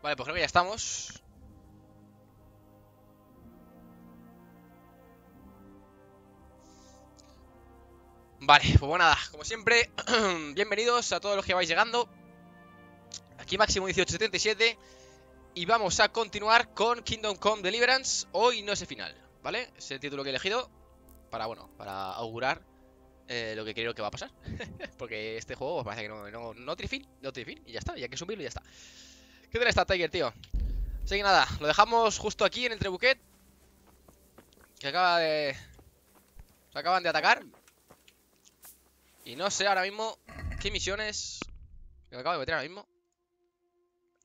Vale, pues creo que ya estamos. Vale, pues bueno, nada, como siempre, bienvenidos a todos los que vais llegando. Aquí máximo 1877. Y vamos a continuar con Kingdom Come Deliverance. Hoy no es el final, ¿vale? Es el título que he elegido para, bueno, para augurar lo que creo que va a pasar. Porque este juego pues, parece que no tiene fin, no tiene fin. Y ya está, y hay que subirlo y ya está. ¿Qué tal está, Tiger, tío? Así que nada, lo dejamos justo aquí en el trebuquet, que acaba de... se acaban de atacar. Y no sé ahora mismo qué misiones que me acabo de meter ahora mismo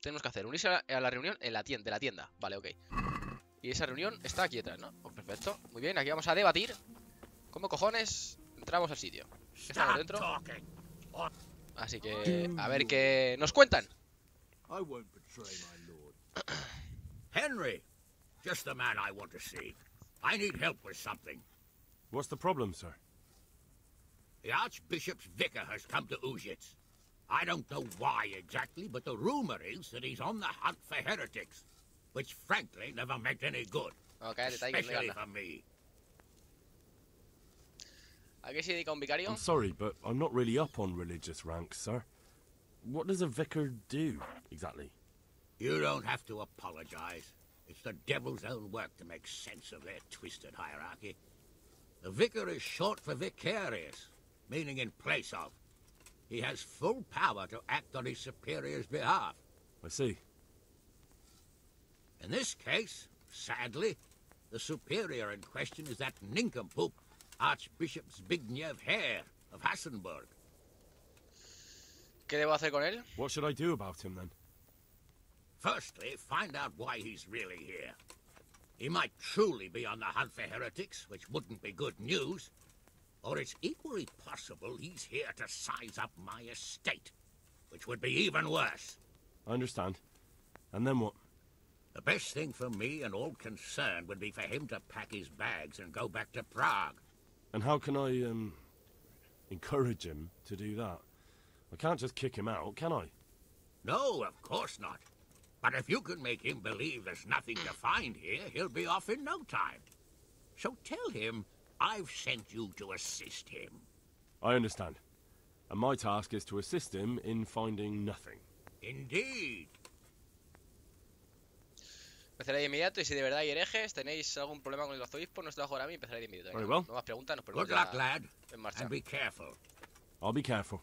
tenemos que hacer. Unirse a la reunión en de la tienda. Vale, ok. Y esa reunión está aquí detrás, ¿no? Pues perfecto. Muy bien, aquí vamos a debatir cómo cojones entramos al sitio. Estamos dentro. Así que a ver qué nos cuentan. Henry, just the man I want to see. I need help with something. What's the problem, sir? The Archbishop's vicar has come to Uzhitz. I don't know why exactly, but the rumor is that he's on the hunt for heretics, which frankly never meant any good, especially for me. ¿A qué se dedica un vicario? I'm sorry, but I'm not really up on religious ranks, sir. What does a vicar do, exactly? You don't have to apologize. It's the devil's own work to make sense of their twisted hierarchy. The vicar is short for vicarious, meaning in place of. He has full power to act on his superior's behalf. I see. In this case, sadly, the superior in question is that nincompoop, Archbishop Zbigniew Hare of Hassenburg. ¿Qué debo hacer con él? What should I do about him, then? Firstly, find out why he's really here. He might truly be on the hunt for heretics, which wouldn't be good news. Or it's equally possible he's here to size up my estate, which would be even worse. I understand. And then what? The best thing for me and all concerned would be for him to pack his bags and go back to Prague. And how can I, encourage him to do that? I can't just kick him out, can I? No, of course not. But if you can make him believe there's nothing to find here, he'll be off in no time. So tell him I've sent you to assist him. I understand. And my task is to assist him in finding nothing. Indeed. Empezaré de inmediato y si de verdad hay herejes, tenéis algún problema con el arzobispo, no os trabajo ahora a mí, empezaré de inmediato. Very well. Nuevas preguntas, nos Good ponemos luck, ya lad. en marcha. And be careful. I'll be careful.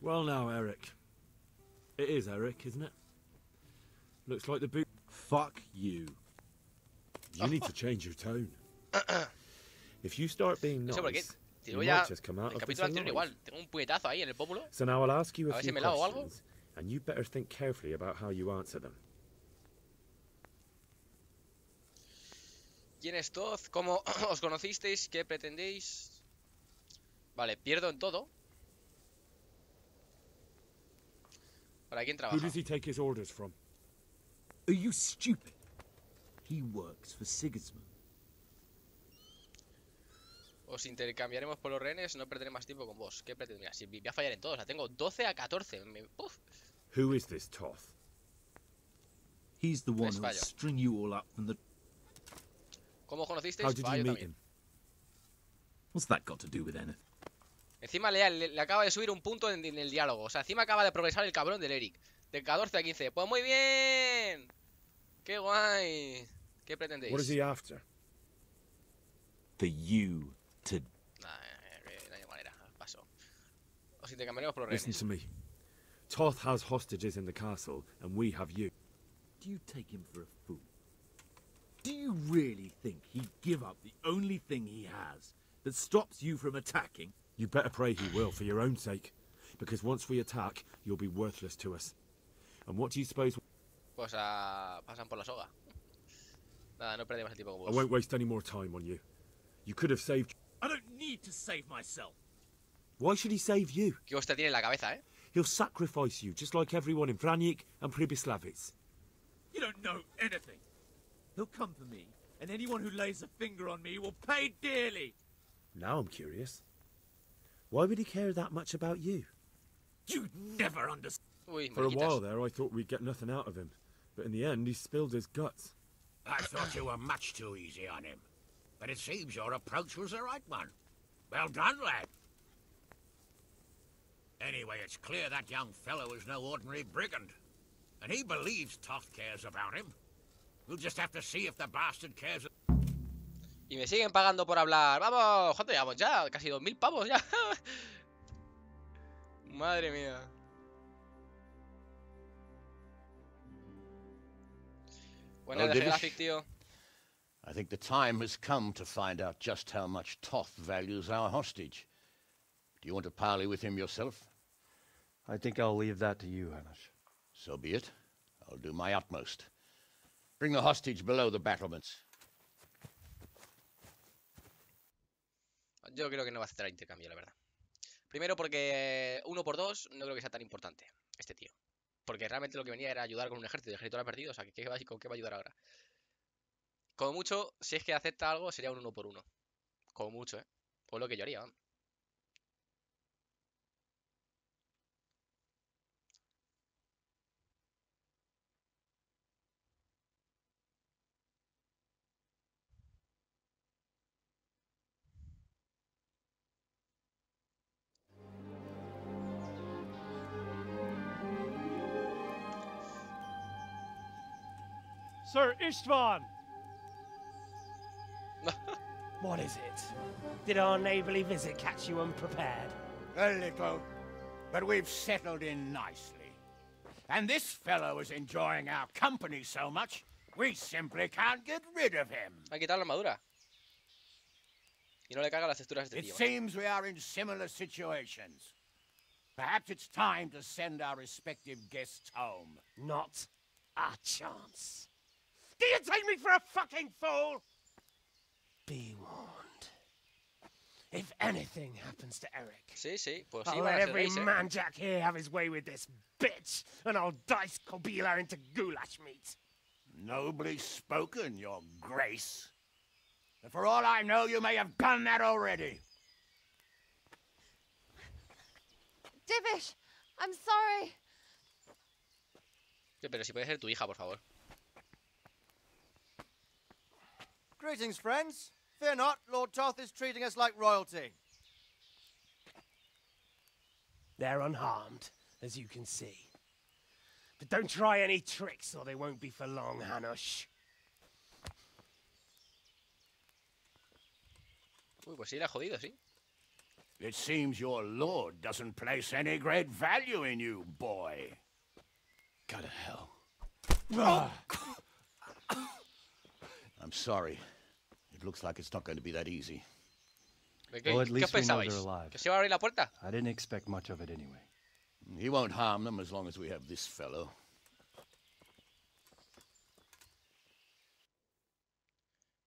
Well now, Eric. It is Eric, isn't it? Looks like the boot... Fuck you. You need to change your tone. If you start being No sé por qué. nice, Si you luego ya, might just come out el of this capítulo anterior alive. igual, tengo un puñetazo ahí en el pómulo. So now I'll ask you A a ver few si me lavo o algo. questions, and you better think carefully about how you answer them. ¿Quién es Toz? ¿Cómo os conocisteis? ¿Qué pretendéis? Vale, pierdo en todo. ¿Para quién Who trabaja? does he take his orders from? Are you stupid? He works for Sigismund. Os intercambiaremos por los rehenes, no perderé más tiempo con vos. ¿Qué pretendéis? Si voy a fallar en todos, o sea, tengo 12 a 14. Uf. Who is this Toth? He's the one Pues who'll fallo. string you all up from the... ¿Cómo os conocisteis? How did Fallo you meet también. him? What's that got to do with anything? Encima le acaba de subir un punto en el diálogo. O sea, encima acaba de progresar el cabrón del Eric. De 14 a 15. Pues muy bien. Qué guay. ¿Qué pretendéis? What is he after? For you to... Nah, no hay manera. Paso. Os intercambiaremos por los Listen rehenes. to me. Toth has hostages in the castle, and we have you. Do you take him for a fool? Do you really think he'd give up the only thing he has that stops you from attacking? You better pray he will, for your own sake. Because once we attack, you'll be worthless to us. And what do you suppose... Pues pasan por la soga. Nada, no perdemos el tiempo con I vos. won't waste any more time on you. You could have saved... I don't need to save myself. Why should he save you? Qué hostia tiene en la cabeza, ¿eh? He'll sacrifice you, just like everyone in Vranic and Pribyslavitz. You don't know anything. He'll come for me, and anyone who lays a finger on me will pay dearly. Now I'm curious. Why would he care that much about you? You'd never understand. Uy, For a mariquitas. while there, I thought we'd get nothing out of him. But in the end, he spilled his guts. I thought you were much too easy on him. But it seems your approach was the right one. Well done, lad. Anyway, it's clear that young fellow is no ordinary brigand. And he believes Toth cares about him. We'll just have to see if the bastard cares. Y me siguen pagando por hablar. Vamos, ¿cuánto llevamos ya? Casi 2000 pavos ya. Madre mía. Buenas de Graphic, tío. I think the time has come to find out just how much Toth values our hostage. Do you want to parley with him yourself? I think I'll leave that to you, Hamish. So be it. I'll do my utmost. Bring the hostage below the battlements. Yo creo que no va a aceptar el intercambio, la verdad. Primero porque 1 por 2 no creo que sea tan importante este tío. Porque realmente lo que venía era ayudar con un ejército. Y el ejército lo ha perdido. O sea, ¿con qué va a ayudar ahora? Como mucho, si es que acepta algo, sería un 1 por 1. Como mucho, ¿eh? O lo que yo haría, vamos. Sir Istvan! What is it? Did our neighbourly visit catch you unprepared? A little, but we've settled in nicely. And this fellow is enjoying our company so much, we simply can't get rid of him. Hay que quitar la armadura. Y no le caga las texturas a este It tío. seems we are in similar situations. Perhaps it's time to send our respective guests home. Not a chance. Do you take me for a fucking fool? Be warned. If anything happens to Eric, Sí, sí, pues sí, I'll van a let ser every gays, ¿eh? manjack here have his way with this bitch, and I'll dice Kobila into goulash meat. Nobly spoken, your grace. And for all I know, you may have done that already. Divish, I'm sorry. Pero si puede ser tu hija, por favor. Greetings, friends. Fear not, Lord Toth is treating us like royalty. They're unharmed, as you can see. But don't try any tricks, or they won't be for long, Hanush. Uy, pues sí, le ha jodido, sí. It seems your lord doesn't place any great value in you, boy. Go to hell. I'm sorry. It looks like it's not going to be that easy. Well, at ¿Qué os least we know pensabais? they're alive. ¿Que se iba a abrir la puerta? I didn't expect much of it anyway. He won't harm them as long as we have this fellow.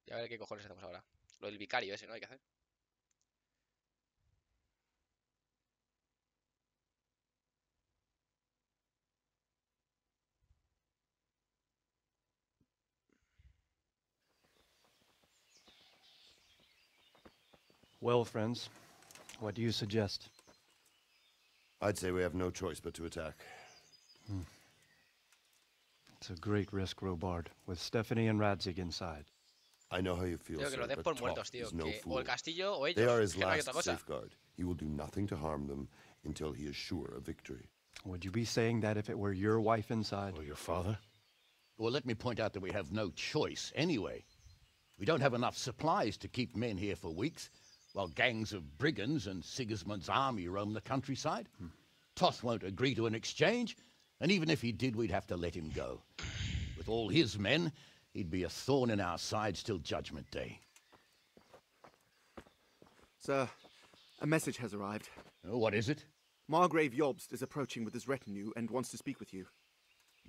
Y a ver qué cojones hacemos ahora. Lo del vicario ese, ¿no? Hay que hacer. Well, friends, what do you suggest? I'd say we have no choice but to attack. It's a great risk, Robard, with Stephanie and Radzig inside. I know how you feel, Creo que sir, lo den but por Toth muertos, tío. is no Que o fool. el castillo o ellos. They are his Que no hay last otra cosa. safeguard. He will do nothing to harm them until he is sure of victory. Would you be saying that if it were your wife inside? Or your father? Well, let me point out that we have no choice anyway. We don't have enough supplies to keep men here for weeks, while gangs of brigands and Sigismund's army roam the countryside. Toth won't agree to an exchange, and even if he did, we'd have to let him go. With all his men, he'd be a thorn in our sides till Judgment Day. Sir, a message has arrived. Oh, what is it? Margrave Jobst is approaching with his retinue and wants to speak with you.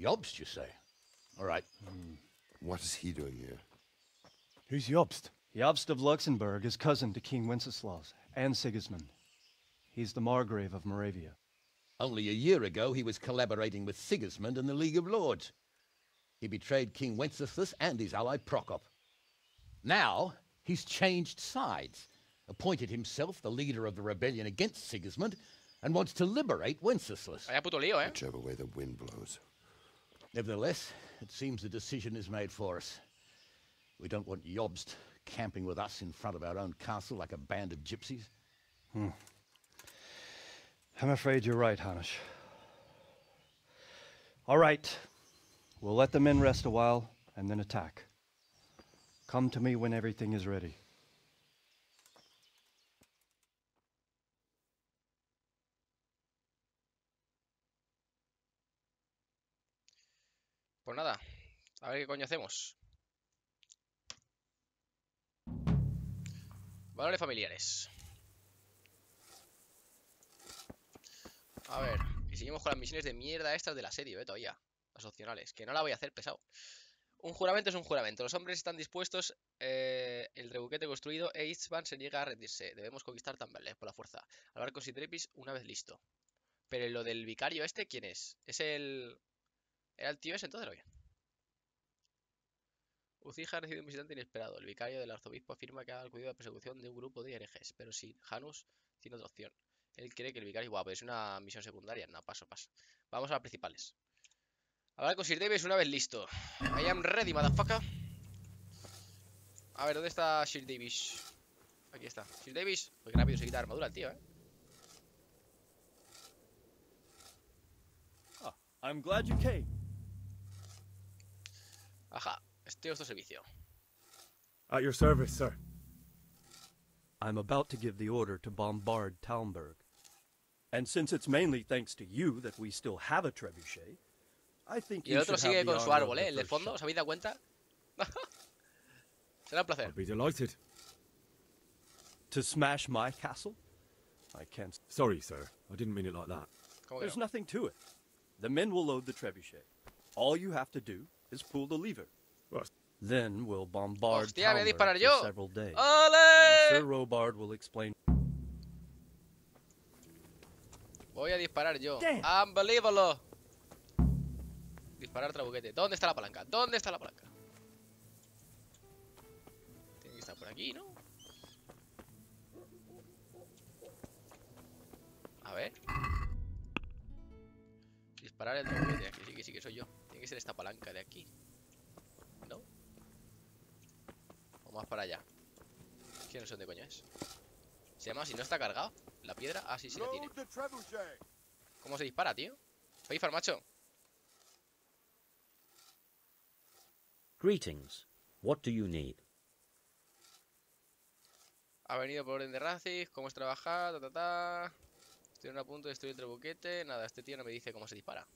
Jobst, you say? All right. What is he doing here? Who's Jobst? Jobst of Luxembourg is cousin to King Wenceslaus and Sigismund. He's the Margrave of Moravia. Only a year ago, he was collaborating with Sigismund and the League of Lords. He betrayed King Wenceslas and his ally Prokop. Now, he's changed sides, appointed himself the leader of the rebellion against Sigismund, and wants to liberate Wenceslas. Vaya puto lío, ¿eh? Whichever way the wind blows. Nevertheless, it seems the decision is made for us. We don't want Jobst camping with us in front of our own castle like a band of gypsies. I'm afraid you're right, Hanish. All right. We'll let the men rest a while and then attack. Come to me when everything is ready. Pues nada, a ver qué coño hacemos. Valores familiares. A ver, y seguimos con las misiones de mierda estas del asedio, todavía. Las opcionales, que no la voy a hacer pesado. Un juramento es un juramento. Los hombres están dispuestos. El rebuquete construido e Istvan se niega a rendirse. Debemos conquistar Tamberley por la fuerza. Hablar con Sidrepis una vez listo. Pero lo del vicario este, ¿quién es? ¿Es el... ¿Era el tío ese entonces o qué? Ucija ha recibido un visitante inesperado. El vicario del arzobispo afirma que ha acudido a la persecución de un grupo de herejes, pero sin Janus tiene otra opción. Él cree que el vicario... Guau, pero es una misión secundaria. No, paso. Vamos a las principales. Hablar con Sir Davis una vez listo. I am ready, motherfucker. A ver, ¿dónde está Sir Davis? Aquí está. Sir Davis. Pues rápido se quita la armadura el tío, I'm glad you came. Ajá, estoy a vuestro servicio. At your service, sir. I'm about to give the order to bombard Talmberg. And since it's mainly thanks to you that we still have a trebuchet, I think y el you otro should sigue have the con su honor árbol, of the el del first fondo, shot. ¿os habéis dado cuenta? Será un placer. I'll be delighted. To smash my castle? I can't. Sorry, sir. I didn't mean it like that. There's nothing to it. The men will load the trebuchet. All you have to do is pull the lever. What? Then we'll bombard Hostia, voy a disparar Talmberg yo. for several days. ¡Ole! Sir Robard will explain. Voy a disparar yo. Damn. Unbelievable. Disparar trabuquete. ¿Dónde está la palanca? ¿Dónde está la palanca? Tiene que estar por aquí, ¿no? A ver. Disparar el trabuquete. Aquí sí que soy yo. Tiene que ser esta palanca de aquí. ¿No? O más para allá. Que no sé dónde coño es. Se llama, si no está cargado. La piedra. Ah, sí, sí la tiene. ¿Cómo se dispara, tío? Feifar, macho. Greetings. What do you need? Ha venido por orden de Racis. ¿Cómo es trabajar? Estoy a punto de destruir el trebuquete. Nada, este tío no me dice cómo se dispara.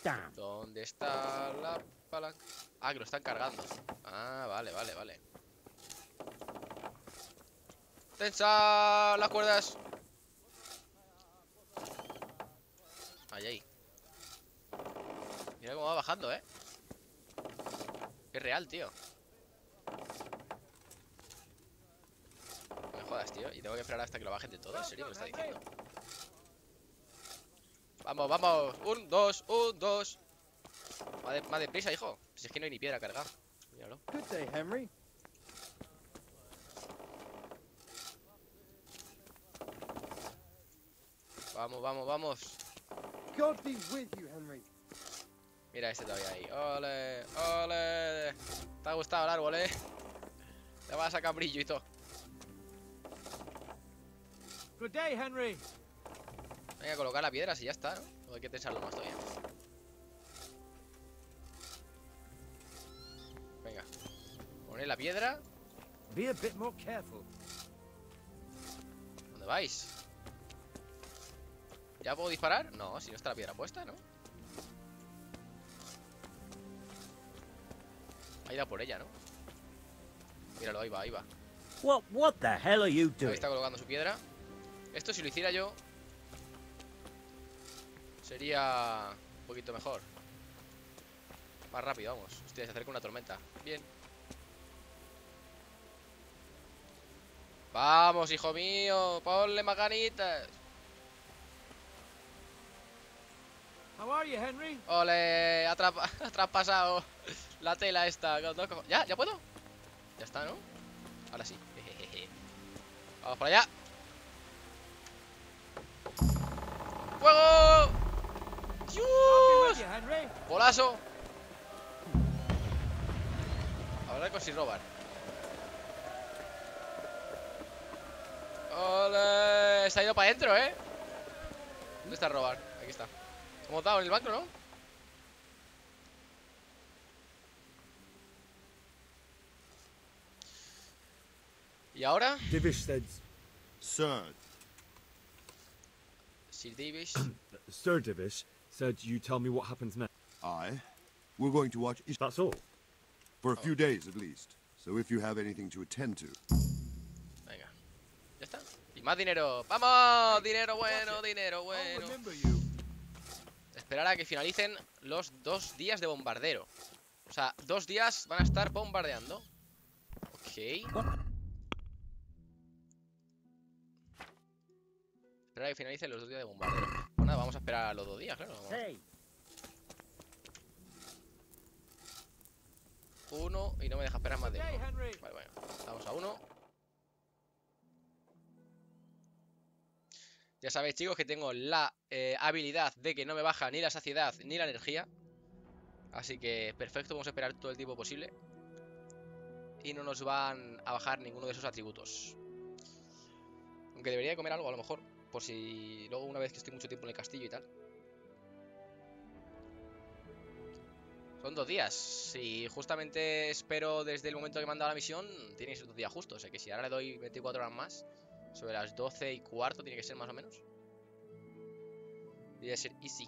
Damn. ¿Dónde está la palanca? Ah, que lo están cargando. Ah, vale. ¡Tensa las cuerdas! Ahí. Mira cómo va bajando, Es real, tío. No me jodas, tío. Y tengo que esperar hasta que lo bajen de todo. ¿En serio me lo está diciendo? Vamos. 1, 2, 1, 2. Más deprisa, hijo. Si es que no hay ni piedra cargada. Míralo. Good day, Henry. Vamos. God be with you, Henry. Mira este todavía ahí. Ole. ¿Te ha gustado el árbol, Te va a sacar brillo y todo. Good day, Henry. Venga, a colocar la piedra si ya está, ¿no? O hay que tensarlo más todavía. Venga. Poner la piedra. Be a bit more careful. ¿Dónde vais? ¿Ya puedo disparar? No, si no está la piedra puesta, ¿no? Ha ido por ella, ¿no? Míralo, ahí va. What the hell are you Ahí doing? está colocando su piedra. Esto si lo hiciera yo sería un poquito mejor. Más rápido, vamos. Hostia, se acerca una tormenta. Bien. Vamos, hijo mío. Ponle más ganitas. How are you, Henry? Ole, ha traspasado la tela esta. ¿Ya puedo? Ya está, ¿no? Ahora sí. Vamos para allá. ¡Fuego! ¡Dios! ¡Bolazo! Hablar con si robar. ¡Ole! Se ha ido para adentro, ¿eh? ¿Dónde está robar? Aquí está. Hemos dado en el banco, ¿no? ¿Y ahora? Divish said... Sir. Sir Divish. Sir Divish said you tell me what happens next. We're going to watch... That's all? For a few days, at least. So if you have anything to attend to... Venga. Ya está. Y más dinero. ¡Vamos! Dinero bueno, dinero bueno. Esperar a que finalicen los 2 días de bombardero. O sea, 2 días van a estar bombardeando. Ok. Esperar a que finalicen los 2 días de bombardero. Pues nada, vamos a esperar a los 2 días, claro. Vamos. 1 y no me deja esperar más de 1. Vale, bueno. Vamos a 1. Ya sabéis, chicos, que tengo la habilidad de que no me baja ni la saciedad ni la energía. Así que perfecto, vamos a esperar todo el tiempo posible. Y no nos van a bajar ninguno de esos atributos. Aunque debería de comer algo a lo mejor. Por si luego una vez que estoy mucho tiempo en el castillo y tal. Son 2 días. Si justamente espero desde el momento que me han dado la misión, tiene que ser 2 días justos. O sea que si ahora le doy 24 horas más, sobre las 12:15 tiene que ser más o menos. Debería ser easy.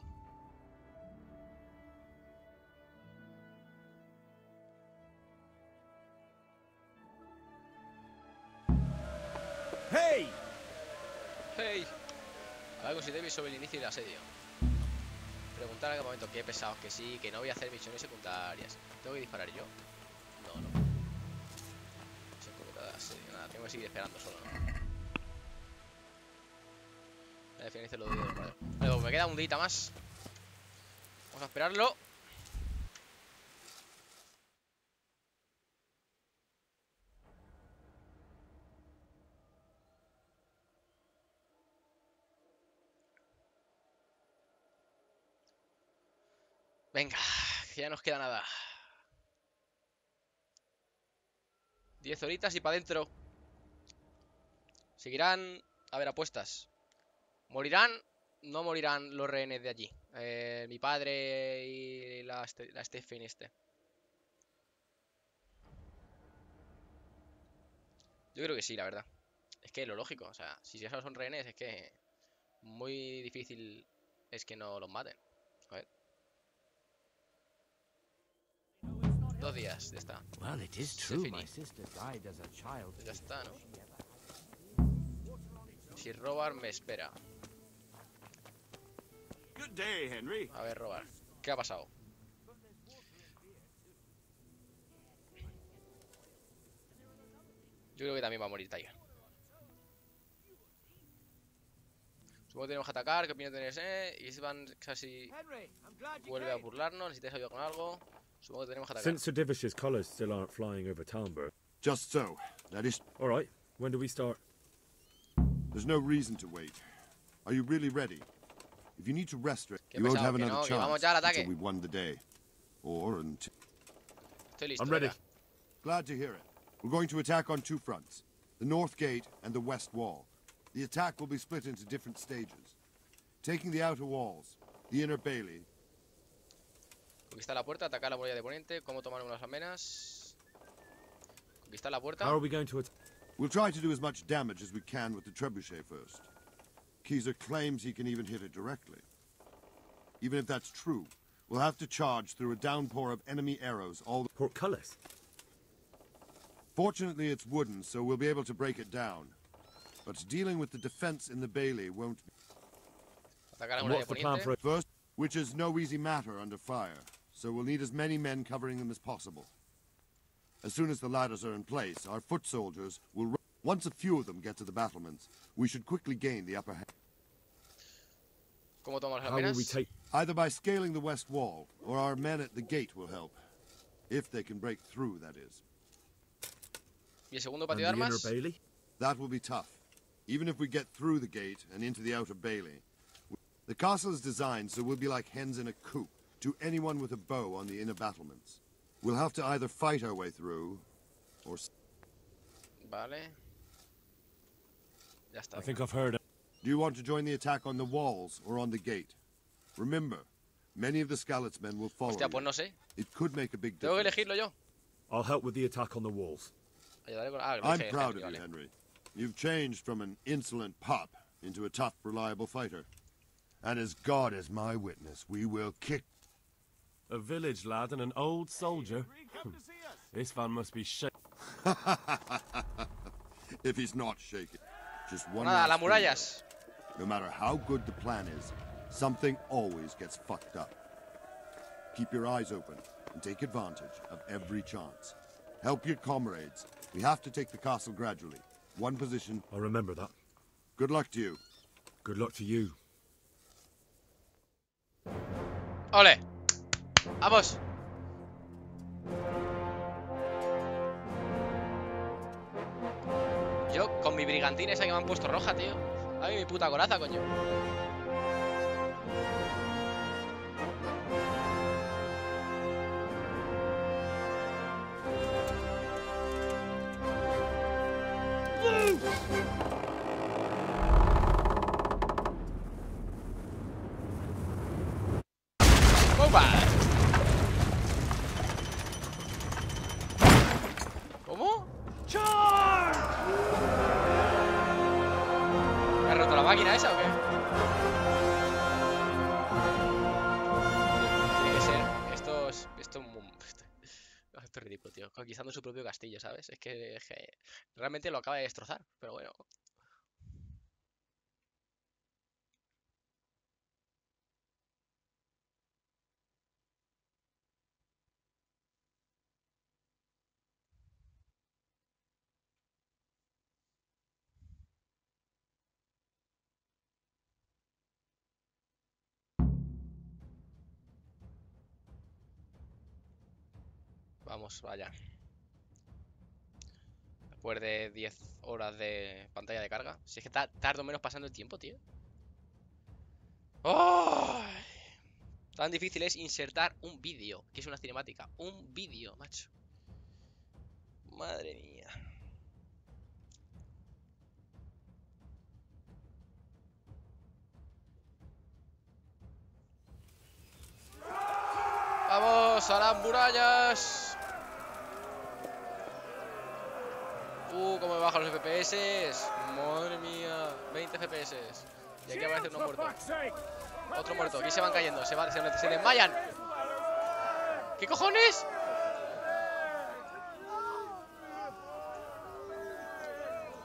¡Hey! ¡Hey! Hablar con Sir Davis sobre el inicio del asedio. Preguntar al campamento qué pesados, que sí, que no voy a hacer misiones secundarias. ¿Tengo que disparar yo? No, no. Secundaria de asedio, nada, tengo que seguir esperando solo, ¿no? La finaliza lo de vale, pues me queda un día más. Vamos a esperarlo. Venga, que ya nos queda nada. 10 horitas y para adentro. Seguirán. A ver, apuestas. ¿Morirán? No morirán los rehenes de allí. Mi padre y la Stephen este. Yo creo que sí, la verdad. Es que lo lógico, o sea, si ya son rehenes es que muy difícil es que no los maten. A ver. 2 días, ya está. Well, it is true. My sister died as a child. Ya está, ¿no? Si Robar me espera. Good day, Henry. A ver, Robar, ¿qué ha pasado? Yo creo que también va a morir Tiger. Supongo que tenemos que atacar. ¿Qué opinión tenéis, Isvan casi vuelve a burlarnos. Necesitáis ayuda con algo. Supongo que tenemos que atacar. Since Sir Divish's colours still aren't flying over Talmberg. Just so. That is... All right. When do we start? There's no reason to wait. Are you really ready? If you need to rest, you won't have another chance until we've won the day. Or until... I'm ready. Glad to hear it. We're going to attack on 2 fronts. The north gate and the west wall. The attack will be split into different stages. Taking the outer walls, the inner bailey. Conquistar la puerta, atacar la muralla de poniente. ¿Cómo tomar unas almenas? Conquistar la puerta. How are we going to attack? We'll try to do as much damage as we can with the trebuchet first. Keezer claims he can even hit it directly. Even if that's true, we'll have to charge through a downpour of enemy arrows all the... Portcullis? Fortunately, it's wooden, so we'll be able to break it down. But dealing with the defense in the bailey won't be... What's the plan for it? First, which is no easy matter under fire, so we'll need as many men covering them as possible. As soon as the ladders are in place, our foot soldiers will... Once a few of them get to the battlements, we should quickly gain the upper hand. ¿Cómo tomar las How will we almenas? take... Either by scaling the west wall, or our men at the gate will help. If they can break through, that is. ¿Y el segundo patio And de the inner armas? bailey? That will be tough. even if we get through the gate and into the outer bailey. The castle is designed so we'll be like hens in a coop to anyone with a bow on the inner battlements. We'll have to either fight our way through, or... Vale. Ya está. I think I've heard it. Do you want to join the attack on the walls or on the gate? Remember, many of the Skalitz men will follow Hostia, pues no sé. you. It could make a big Tengo que difference. elegirlo yo. I'll help with the attack on the walls. Ayudaré con... Ah, lo I'm dije, proud of vale. you, Henry. You've changed from an insolent pup into a tough, reliable fighter. And as God is my witness, we will kick... A village lad and an old soldier. This van must be shaking. If he's not shaking. Just one Nada, last las thing, murallas. though. No matter how good the plan is, something always gets fucked up. Keep your eyes open and take advantage of every chance. Help your comrades. We have to take the castle gradually. One position. I'll remember that. Good luck to you. Good luck to you. ¡Ole! ¡Vamos! Yo, con mi brigantina esa que me han puesto roja, tío. Ay, mi puta coraza, coño. ¡Bomba! ¿Cómo? ¿Me ha roto la máquina esa o qué? Tiene que ser... Esto es ridículo, tío. Conquistando su propio castillo, ¿sabes? Es que realmente lo acaba de destrozar, pero bueno. Vamos, vaya. Después de 10 horas de pantalla de carga. Si es que tardo menos pasando el tiempo, tío. ¡Oh! Tan difícil es insertar un vídeo, que es una cinemática. Un vídeo, macho. Madre mía. ¡Vamos a las murallas! Cómo me bajan los FPS. Madre mía, 20 FPS. Y aquí aparece uno muerto. Otro muerto, aquí se van cayendo, se desmayan. ¿Qué cojones?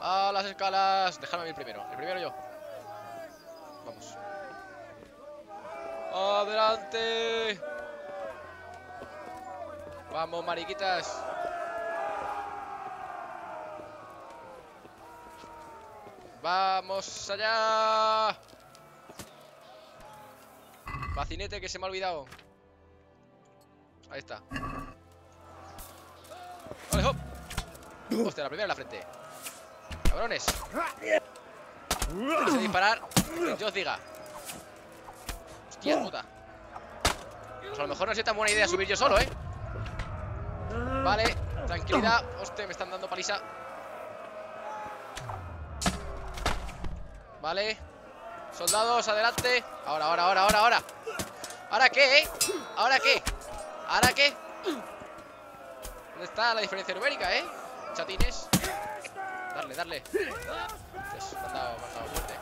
A las escalas. Déjame a mí el primero yo. Vamos. Adelante. Vamos, mariquitas. ¡Vamos allá! Pacinete que se me ha olvidado. Ahí está. ¡Vale, hop! Hostia, la primera en la frente. ¡Cabrones! Sé disparar. Que yo os diga. Hostia puta. Pues a lo mejor no es tan buena idea subir yo solo, ¿eh? Vale, tranquilidad. Hostia, me están dando paliza. Vale. Soldados, adelante. Ahora. ¿Ahora qué, eh? ¿Ahora qué? ¿Dónde está la diferencia numérica, eh? Chatines. Darle. Me han dado fuerte.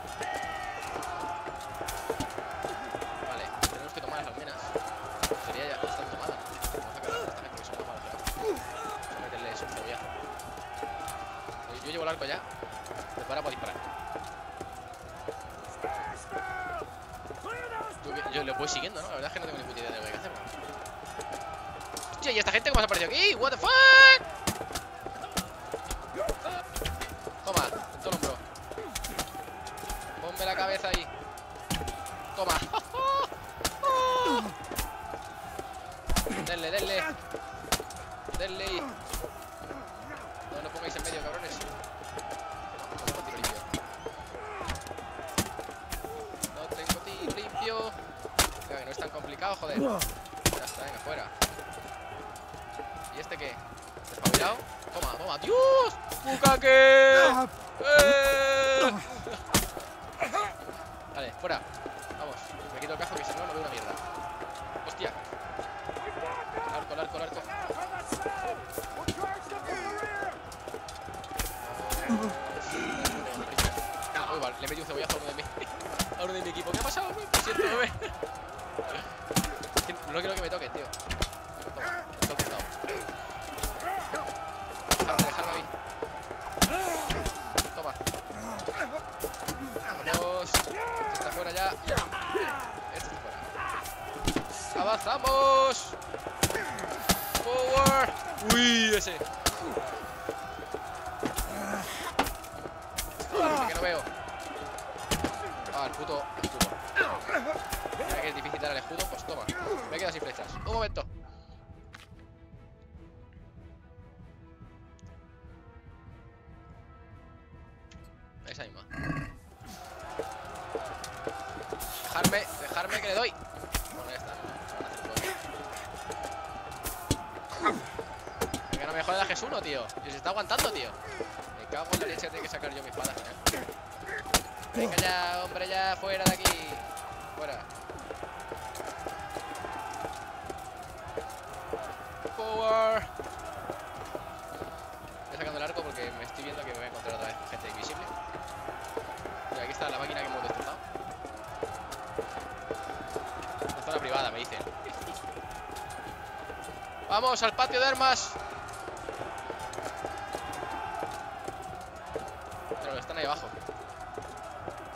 Vale, tenemos que tomar las almenas. Sería ya bastante tomada. Vamos a sacar esta gente que son tomadas ya. Vamos a meterles un cebollazo. Yo llevo el arco ya. Prepara para disparar. Yo le voy siguiendo, ¿no? La verdad es que no tengo ni puta idea de lo que hay que hacer. Hostia, ¿y esta gente cómo se ha aparecido aquí? ¿What the fuck? Toma, en todo el hombro. Ponme la cabeza ahí. Toma. Denle ahí. No pongáis en medio, cabrones. Tiro limpio. pescado, joder. Ya está, venga, fuera. ¿Y este qué? ¿Despabilado? Toma, toma. ¡Dios! ¡Bukake! Vale, fuera. Vamos, me quito el casco que si no, no veo una mierda. Hostia. El arco. Uy, vale, le he metido un cebollazo a uno de mi equipo. ¿Qué ha pasado? Lo siento, bebé. No quiero que me toquen, tío. Toma, esto al costado. Dejarme ahí. Toma. Vamos. Este está fuera ya. Este está fuera. ¡Avanzamos! ¡Forward! ¡Uy! Ese. Que no veo. Ah, el puto. Mira que es difícil dar el escudo. Pues toma. Me he quedado sin flechas. Un momento. Esa misma. Dejarme que le doy. Bueno, ya está. Venga, no me jodas a Jesús, tío. Y se está aguantando, tío. Me cago en la leche, tengo que sacar yo mi espada al final. Venga ya, hombre, ya, fuera de aquí. Fuera. Forward. Estoy sacando el arco porque me estoy viendo que me voy a encontrar otra vez con gente invisible. Y aquí está la máquina que hemos destrozado. La zona privada, me dicen. Vamos al patio de armas. Pero están ahí abajo.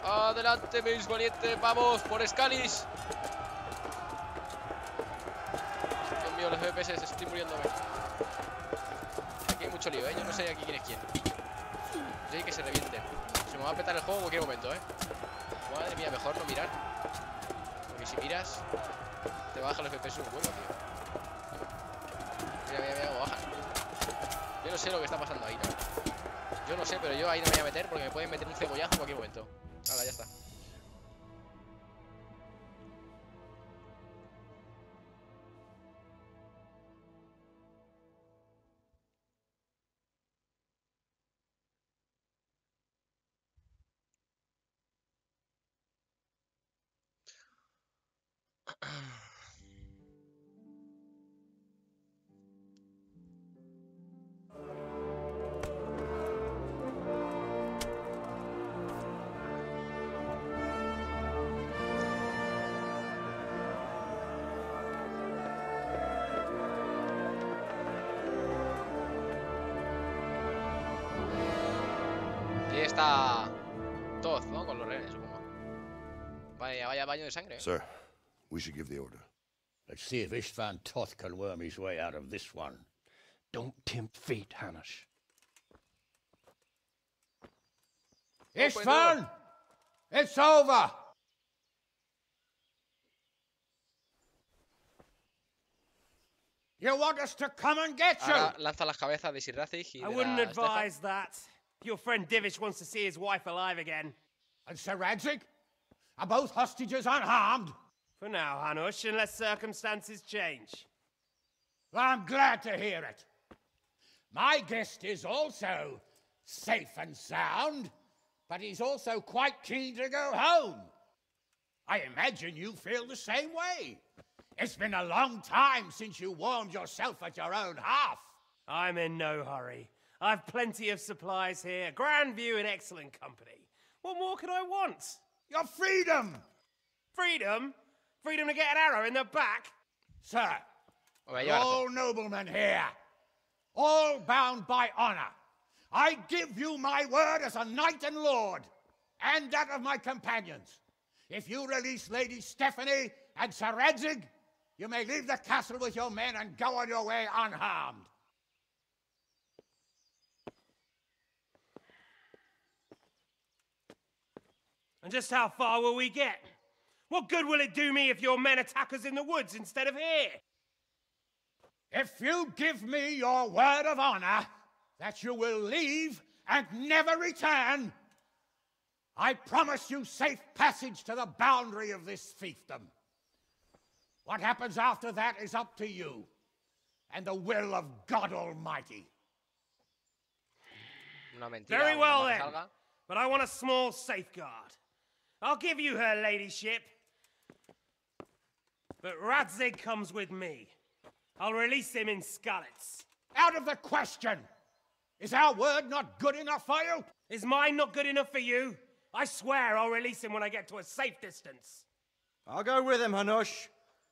Adelante, mis valientes. Vamos por Scalis. Dios mío, los FPS, estoy muriéndome. Aquí hay mucho lío, ¿eh? Yo no sé aquí quién es quién. Yo hay que se revienten. Se me va a petar el juego en cualquier momento, ¿eh? Madre mía, mejor no mirar. Porque si miras, te baja los FPS un huevo, tío. Mira cómo bajan. Yo no sé lo que está pasando ahí, ¿no? Yo no sé, pero yo ahí no me voy a meter porque me pueden meter un cebollazo en cualquier momento. Ahora, ya está. Aquí está Toth, ¿no? Con los rehenes, supongo. Vaya baño de sangre, ¿eh? Sir, we should give the order. Let's see if Istvan Toth can worm his way out of this one. Don't tempt fate, Hanash. Istvan! It's over! You want us to come and get you? Ahora lanza las cabezas de Sirrazig y I de wouldn't la advise that. Your friend Divish wants to see his wife alive again. And Sir Radzig? Are both hostages unharmed? For now, Hanush, unless circumstances change. I'm glad to hear it. My guest is also safe and sound, but he's also quite keen to go home. I imagine you feel the same way. It's been a long time since you warmed yourself at your own hearth. I'm in no hurry. I've plenty of supplies here, grand view and excellent company. What more could I want? Your freedom! Freedom? Freedom to get an arrow in the back? Sir, all noblemen here, all bound by honor. I give you my word as a knight and lord, and that of my companions. If you release Lady Stephanie and Sir Radzig, you may leave the castle with your men and go on your way unharmed. And just how far will we get? What good will it do me if your men attack us in the woods instead of here? If you give me your word of honor that you will leave and never return, I promise you safe passage to the boundary of this fiefdom. What happens after that is up to you and the will of God Almighty. Una mentira, Very well una then. salga. But I want a small safeguard. I'll give you her ladyship. But Radzig comes with me. I'll release him in Skalitz. Out of the question! Is our word not good enough for you? Is mine not good enough for you? I swear I'll release him when I get to a safe distance. I'll go with him, Hanush.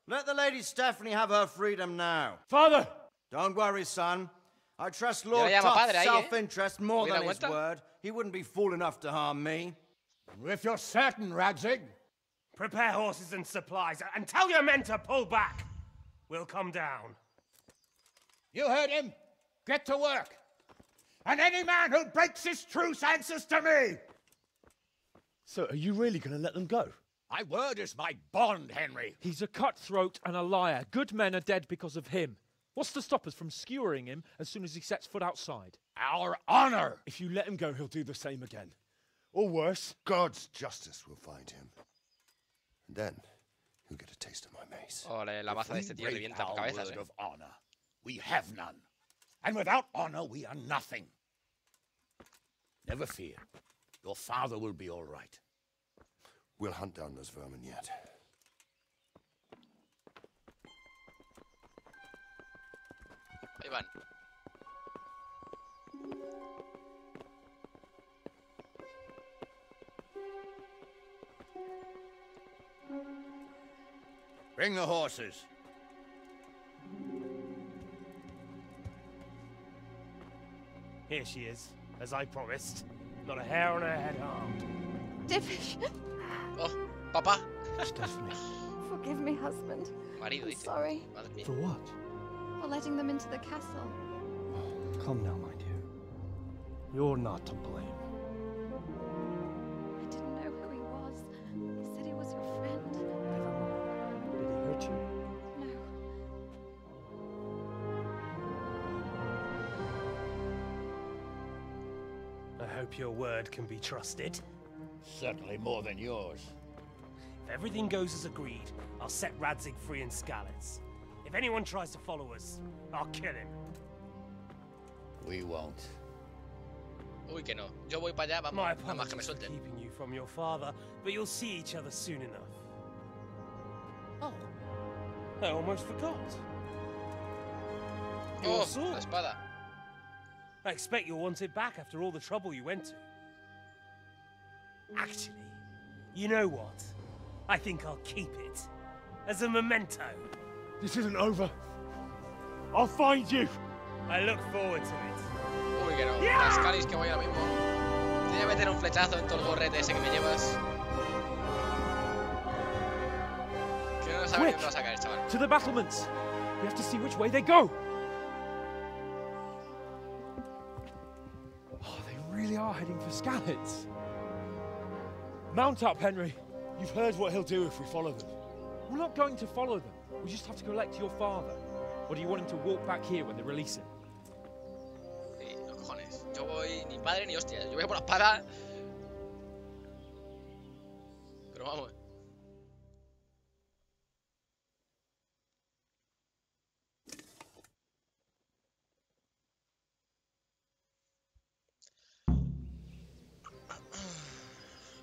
Let the Lady Stephanie have her freedom now. Father! Don't worry, son. I trust Lord llama Tuff's padre ahí, self-interest more ¿Te than das his cuenta? word. He wouldn't be fool enough to harm me. If you're certain, Radzig. Prepare horses and supplies, and tell your men to pull back. We'll come down. You heard him. Get to work. And any man who breaks this truce answers to me. So, are you really going to let them go? My word is my bond, Henry. He's a cutthroat and a liar. Good men are dead because of him. What's to stop us from skewering him as soon as he sets foot outside? Our honor. If you let him go, he'll do the same again. Or worse. God's justice will find him. And then he'll get a taste of my mace. Ole, la maza de este tío revienta por Our cabezas, word of honor. We have none. And without honor, we are nothing. Never fear. Your father will be all right. We'll hunt down those vermin yet. Ahí van. Bring the horses. Here she is, as I promised. Not a hair on her head harmed. Divish, Oh, papá. Stephanie. forgive me, husband. Marido, I'm dice. sorry Madre mía. For what? for letting them into the castle. Come now, my dear. You're not to blame. I didn't know who he was. He said he was your friend. Never mind. Did he hurt you? No. I hope your word can be trusted. Certainly more than yours. If everything goes as agreed, I'll set Radzig free in Skalitz. If anyone tries to follow us, I'll kill him. We won't. Uy, que no. Yo voy para allá, vamos. My Nada más que me apologies for suelten. keeping you from your father, but you'll see each other soon enough. Oh, I almost forgot. Your Oh, sword. la espada. I expect you'll want it back after all the trouble you went to. Actually, you know what? I think I'll keep it. As a memento. This isn't over. I'll find you. I look forward to it. Uy, que no. Las calis que voy ahora mismo. Te voy a meter un flechazo en todo el gorrete ese que me llevas. Que no sabes ni dónde vas a caer, chaval. To the battlements! We have to see which way they go! Oh, they really are heading for Skalitz. Mount up, Henry. You've heard what he'll do if we follow them. We're not going to follow them. We just have to collect your father. Or do you want him to walk back here when they release him? Sí, los cojones. Yo voy ni padre ni hostia. Yo voy a por la espada. Pero vamos.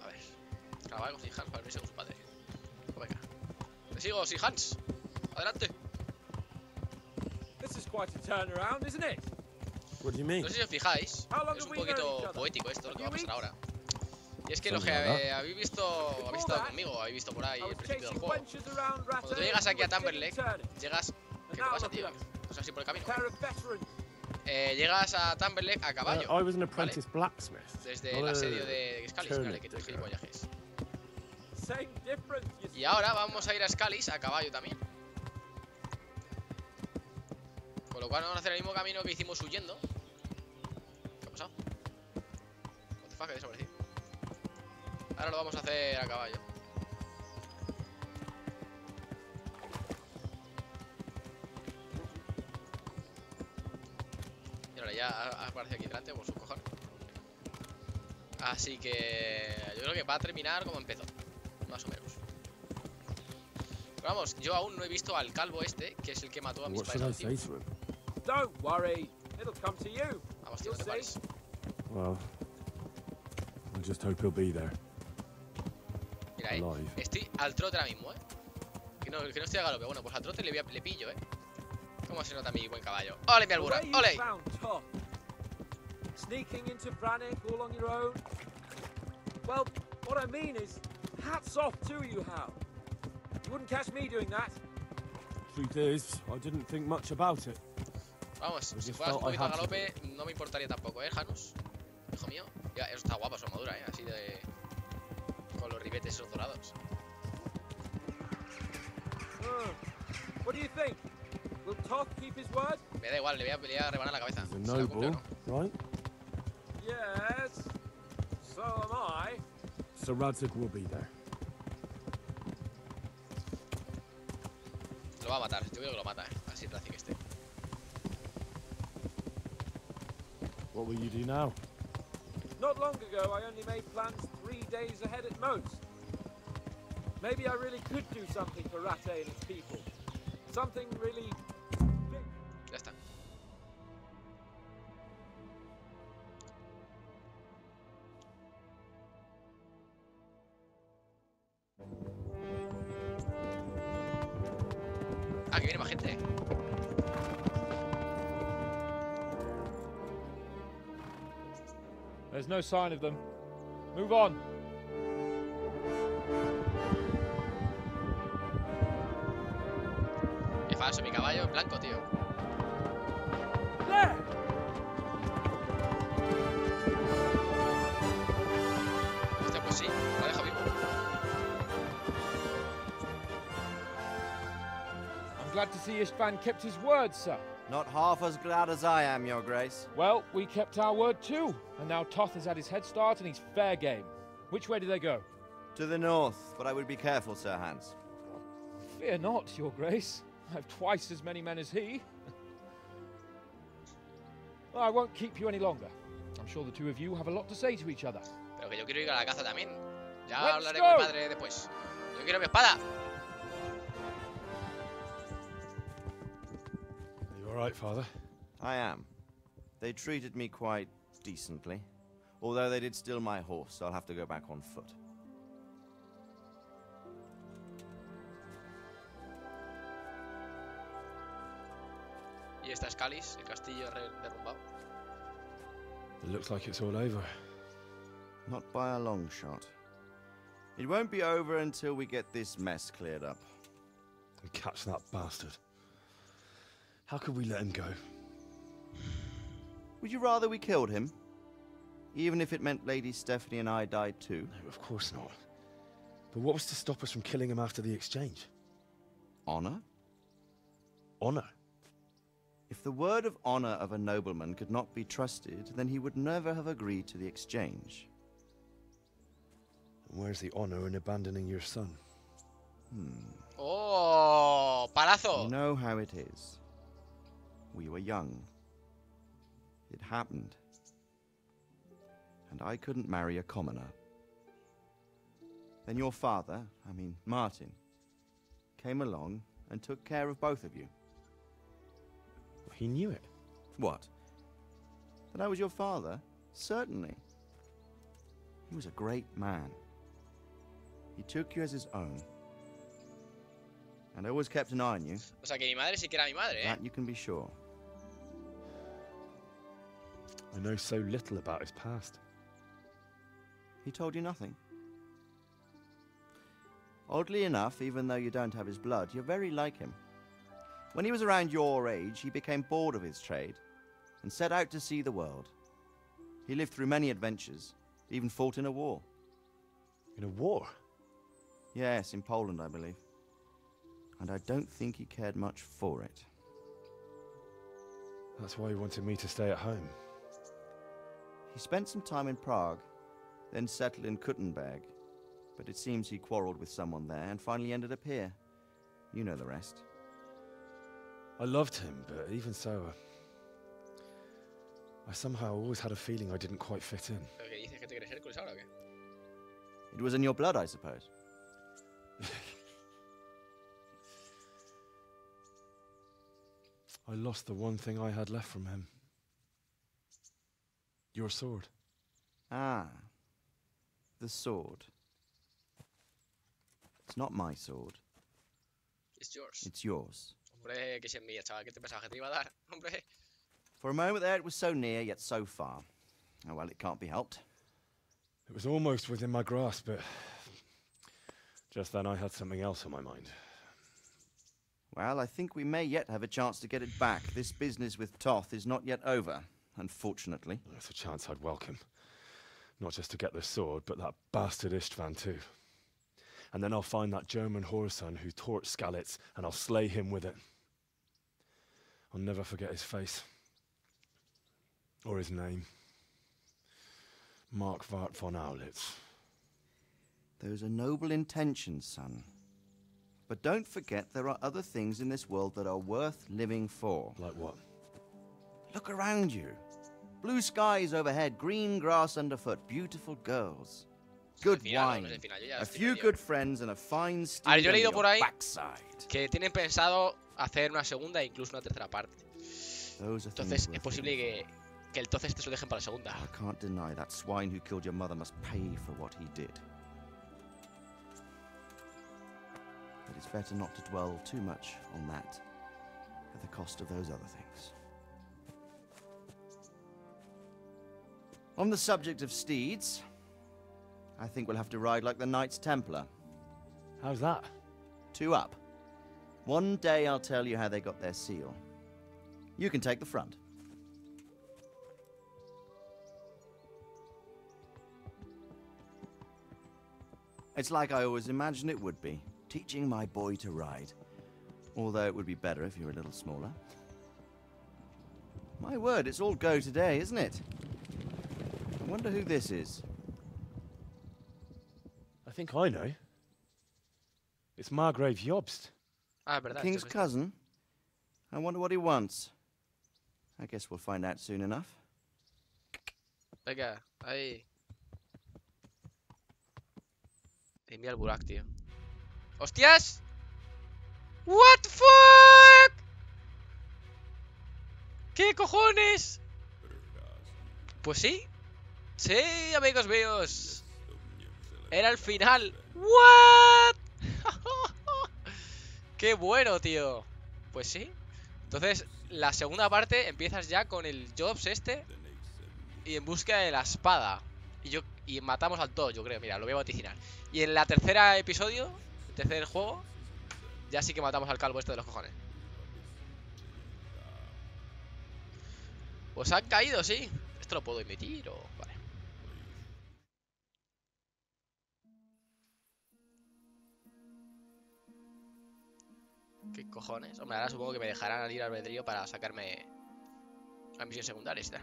A ver. Caballo sin Hans para irse con su padre. Pues venga. Te sigo, sin Hans. Adelante. This is quite a turnaround, isn't it? What do you mean? No sé si os fijáis, How long es have un we known each poquito other? poético esto, lo que va a A few pasar ahora. Y es que los que Something like habéis visto, habéis estado conmigo, habéis visto por ahí I el was principio del chasing juego. wenches around Cuando tú Rattay, llegas aquí a and we were Tamberlake, turning. llegas... ¿Qué te now pasa, look tío? at us. Pues así por el camino. Pair of veterans. Llegas a Tamberlake a caballo. I was an ¿vale? apprentice blacksmith. Desde not el a asedio de Scalis, turnip vale, que te digger. gilipollejes. Same difference, you Y ahora vamos a ir a Scalis a caballo también. Con lo cual vamos a hacer el mismo camino que hicimos huyendo. ¿Qué ha pasado? What the fuck, he desaparecido. Ahora lo vamos a hacer a caballo. Y ahora ya ha aparecido aquí delante por sus cojones. Así que yo creo que va a terminar como empezó. Más o menos. Pero vamos, yo aún no he visto al calvo este, que es el que mató a mis What should I padres. say to him? Don't worry. It'll come to you. Vamos, tío, You'll no te pares. Well, I just hope he'll be there. Mira, Alive. estoy al trote ahora mismo, que no estoy a galope. Bueno, pues al trote le pillo, ¿Cómo se nota mi buen caballo? ¡Ole, mi albura! ¡Ole! Sneaking into Brannick all on your own. Well, what I mean is, hats off to you, Hal. You wouldn't catch me doing that. Truth is, I didn't think much about it. Vamos, si just fueras un felt I poquito a had to. galope, no me importaría tampoco, Janus. Hijo mío. Ya, eso está guapa su armadura, así de... con los ribetes esos dorados. What do you think? Will Toth keep his word? Me da igual, le voy a rebanar la cabeza. He's a Si lo cumple o noble, no. right? Yes. So am I. So Radzig will be there. Lo va a matar, yo creo que lo mata, así Radzig este. What will you do now? Not long ago, I only made plans 3 days ahead at most. Maybe I really could do something for Rattay and its people. Something really big. Ya está. Ah, que viene más gente. There's no sign of them. Move on. Qué falso, mi caballo en blanco, tío. There! Hostia, pues sí, lo dejo vivo. I'm glad to see Ishvan kept his word, sir. Not half as glad as I am, Your Grace. Well, we kept our word too. And now Toth has had his head start and he's fair game. Which way do they go? To the north, but I would be careful, Sir Hans. Fear not, Your Grace. I have twice as many men as he. Well, I won't keep you any longer. I'm sure the two of you have a lot to say to each other. Pero que yo quiero ir a la caza también. Ya Let's hablaré go. con mi padre después. Yo quiero mi espada. Are you alright, Father? I am. They treated me quite decently. Although they did steal my horse, so I'll have to go back on foot. Y esta es Calis, el castillo derrumbado. It looks like it's all over. Not by a long shot. It won't be over until we get this mess cleared up. And catch that bastard. How could we let him go? Would you rather we killed him? Even if it meant Lady Stephanie and I died too? No, of course not. But what was to stop us from killing him after the exchange? Honor? Honor? If the word of honor of a nobleman could not be trusted, then he would never have agreed to the exchange. And where's the honor in abandoning your son? ¡Oh! ¡Palazo! You know how it is. We were young. It happened. And I couldn't marry a commoner. Then your father, Martin, came along and took care of both of you. He knew it. What? That I was your father? Certainly. He was a great man. He took you as his own. And always kept an eye on you. O sea que mi madre sí que era mi madre, That you can be sure. I know so little about his past. He told you nothing? Oddly enough, even though you don't have his blood, you're very like him. When he was around your age, he became bored of his trade and set out to see the world. He lived through many adventures, even fought in a war. In a war? Yes, in Poland, I believe. And I don't think he cared much for it. That's why he wanted me to stay at home. He spent some time in Prague, then settled in Kuttenberg. But it seems he quarreled with someone there and finally ended up here. You know the rest. I loved him, but even so, I somehow always had a feeling I didn't quite fit in. ¿Pero qué dices? ¿Que te crees Hércules ahora o qué? It was in your blood, I suppose. I lost the one thing I had left from him. Your sword. Ah. The sword. It's not my sword. It's yours. It's yours. Hombre, que se envía, chaval. ¿Qué te pensaba que te iba a dar? Hombre. For a moment there, it was so near, yet so far. Oh, well, it can't be helped. It was almost within my grasp, but just then I had something else on my mind. Well, I think we may yet have a chance to get it back. This business with Toth is not yet over, unfortunately. That's a chance I'd welcome. Not just to get the sword, but that bastard Istvan too. And then I'll find that German whoreson who torched Skalitz, and I'll slay him with it. I'll never forget his face. Or his name. Marquardt von Aulitz. Those are noble intentions, son. But don't forget there are other things in this world that are worth living for. Like what? Look around you. Blue skies overhead, green grass underfoot, beautiful girls. Good wine, a few good friends and a fine steed yo he leído por ahí backside. que tienen pensado hacer una segunda e incluso una tercera parte. Entonces es posible que el Toth este se lo dejen para la segunda. I can't deny that swine who killed your mother must pay for what he did. But it's better not to dwell too much on that at the cost of those other things. On the subject of steeds, I think we'll have to ride like the Knights Templar. How's that? 2 up. One day I'll tell you how they got their seal. You can take the front. It's like I always imagined it would be, teaching my boy to ride. Although it would be better if you were a little smaller. My word, it's all go today, isn't it? I wonder who this is. I think I know. It's Margrave Jobst. Ah, verdad. King's cousin? I wonder what he wants. I guess we'll find out soon enough. Venga, ahí. Te envía el Burak, tío. ¡Hostias! What the fuck? ¿Qué cojones? Pues sí. Sí, amigos míos. Era el final. What? Qué bueno, tío. Pues sí. Entonces, la segunda parte empiezas ya con el Jobs este y en busca de la espada. Y matamos al Toth, yo creo. Mira, lo voy a vaticinar. Y en la tercera episodio, el tercer juego, ya sí que matamos al calvo este de los cojones. Pues han caído, sí. Esto lo puedo emitir o... Vale. ¿Qué cojones? Hombre, ahora supongo que me dejarán ir al albedrío para sacarme a misión secundaria y tal.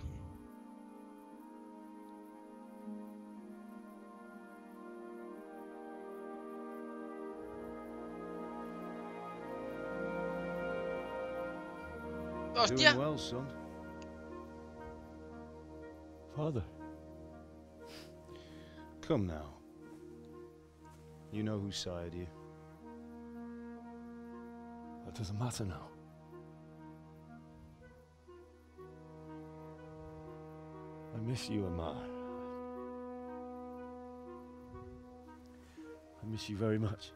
¡Hostia! Doing well, son. Father. Come now. You know who sired you. That doesn't matter now. I miss you, Amar. I miss you very much.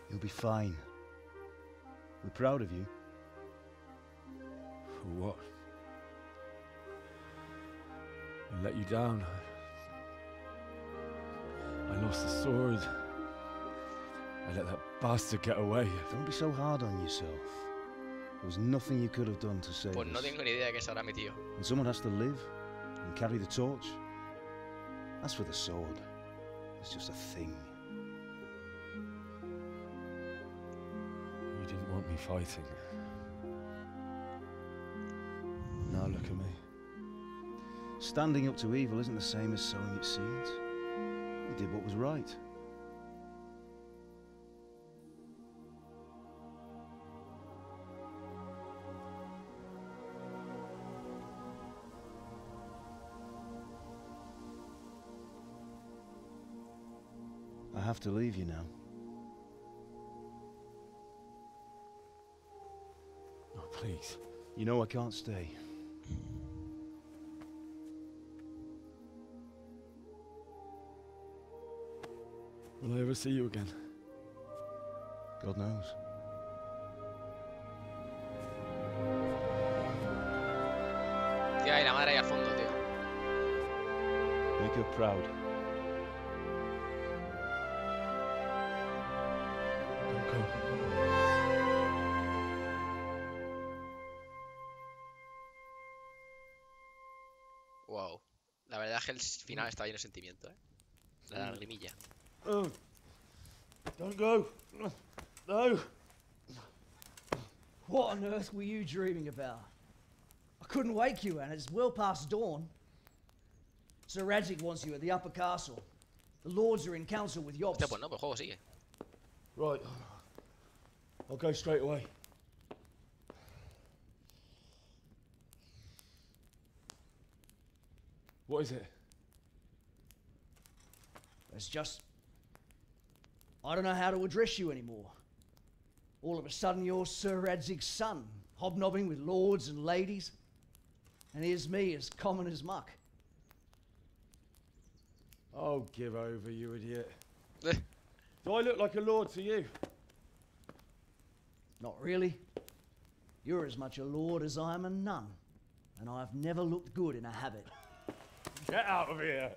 You'll be fine. We're proud of you. For what? I let you down. I lost the sword. I let that bastard get away. Don't be so hard on yourself. There was nothing you could have done to save Pues no us. tengo ni idea de qué sabrá mi tío. And someone has to live and carry the torch. As for the sword, it's just a thing. You didn't want me fighting. Now look at me. Standing up to evil isn't the same as sowing its seeds. You did what was right. I have to leave you now. please. You know I can't stay. Will I ever see you again? God knows. Tío, ahí la madre ahí al fondo, tío. Make her proud. Don't go. Wow. La verdad es que el final está lleno de sentimiento, ¿eh? La lagrimilla. Oh. Don't go. No. What on earth were you dreaming about? I couldn't wake you, and it's well past dawn. Sir Radzik wants you at the upper castle. The lords are in council with Yobs. Hostia, pues no, pues el juego sigue. Right. I'll go straight away. What is it? It's just... I don't know how to address you anymore. All of a sudden you're Sir Radzig's son, hobnobbing with lords and ladies. And here's me, as common as muck. Oh, give over, you idiot. Do I look like a lord to you? Not really. You're as much a lord as I am a nun. And I've never looked good in a habit. Get out of here!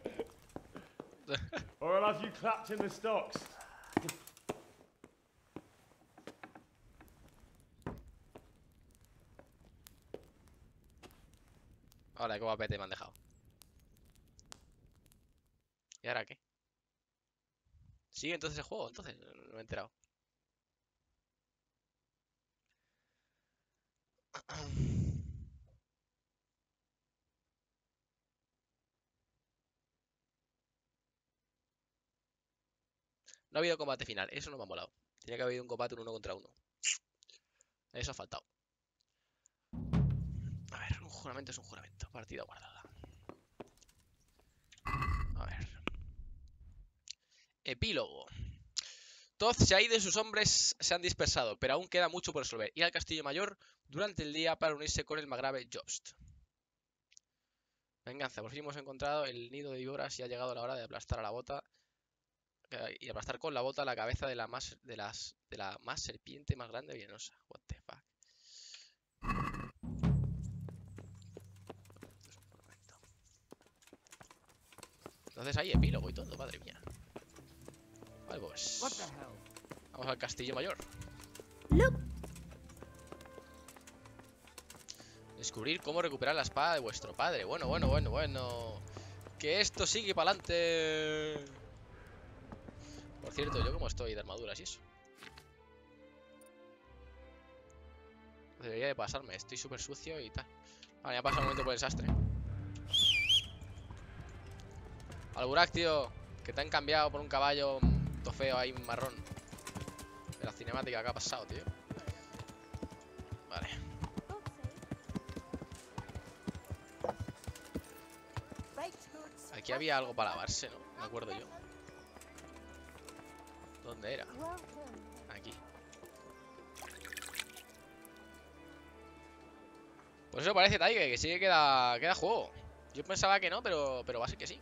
Or I'll have you clapped in the stocks. Ahora, qué guapete me han dejado. ¿Y ahora qué? ¿Sigue entonces el juego? Entonces, no me he enterado. No ha habido combate final, eso no me ha molado. Tenía que haber habido un combate un 1 contra 1. Eso ha faltado. A ver, un juramento es un juramento. Partida guardada. A ver. Epílogo. Toz se ha ido y sus hombres se han dispersado, pero aún queda mucho por resolver. Ir al castillo mayor durante el día para unirse con el margrave Jobst. Venganza. Por fin hemos encontrado el nido de víboras y ha llegado la hora de aplastar a la bota. Y aplastar con la bota la cabeza de la más serpiente más grande y venenosa. What the fuck. Entonces hay epílogo y todo, madre mía. Vale, pues vamos al castillo mayor. Descubrir cómo recuperar la espada de vuestro padre. Bueno. Que esto sigue para adelante. Por cierto, yo como estoy de armaduras y eso. Debería de pasarme, estoy súper sucio y tal. Vale, ya pasa un momento por el sastre. Alburak, tío, que te han cambiado por un caballo todo feo ahí marrón. De la cinemática que ha pasado, tío. Vale. Aquí había algo para lavarse, ¿no? Me acuerdo yo. ¿Dónde era? Aquí. Pues eso parece, Tiger, que sí que queda juego. Yo pensaba que no, pero va a ser que sí.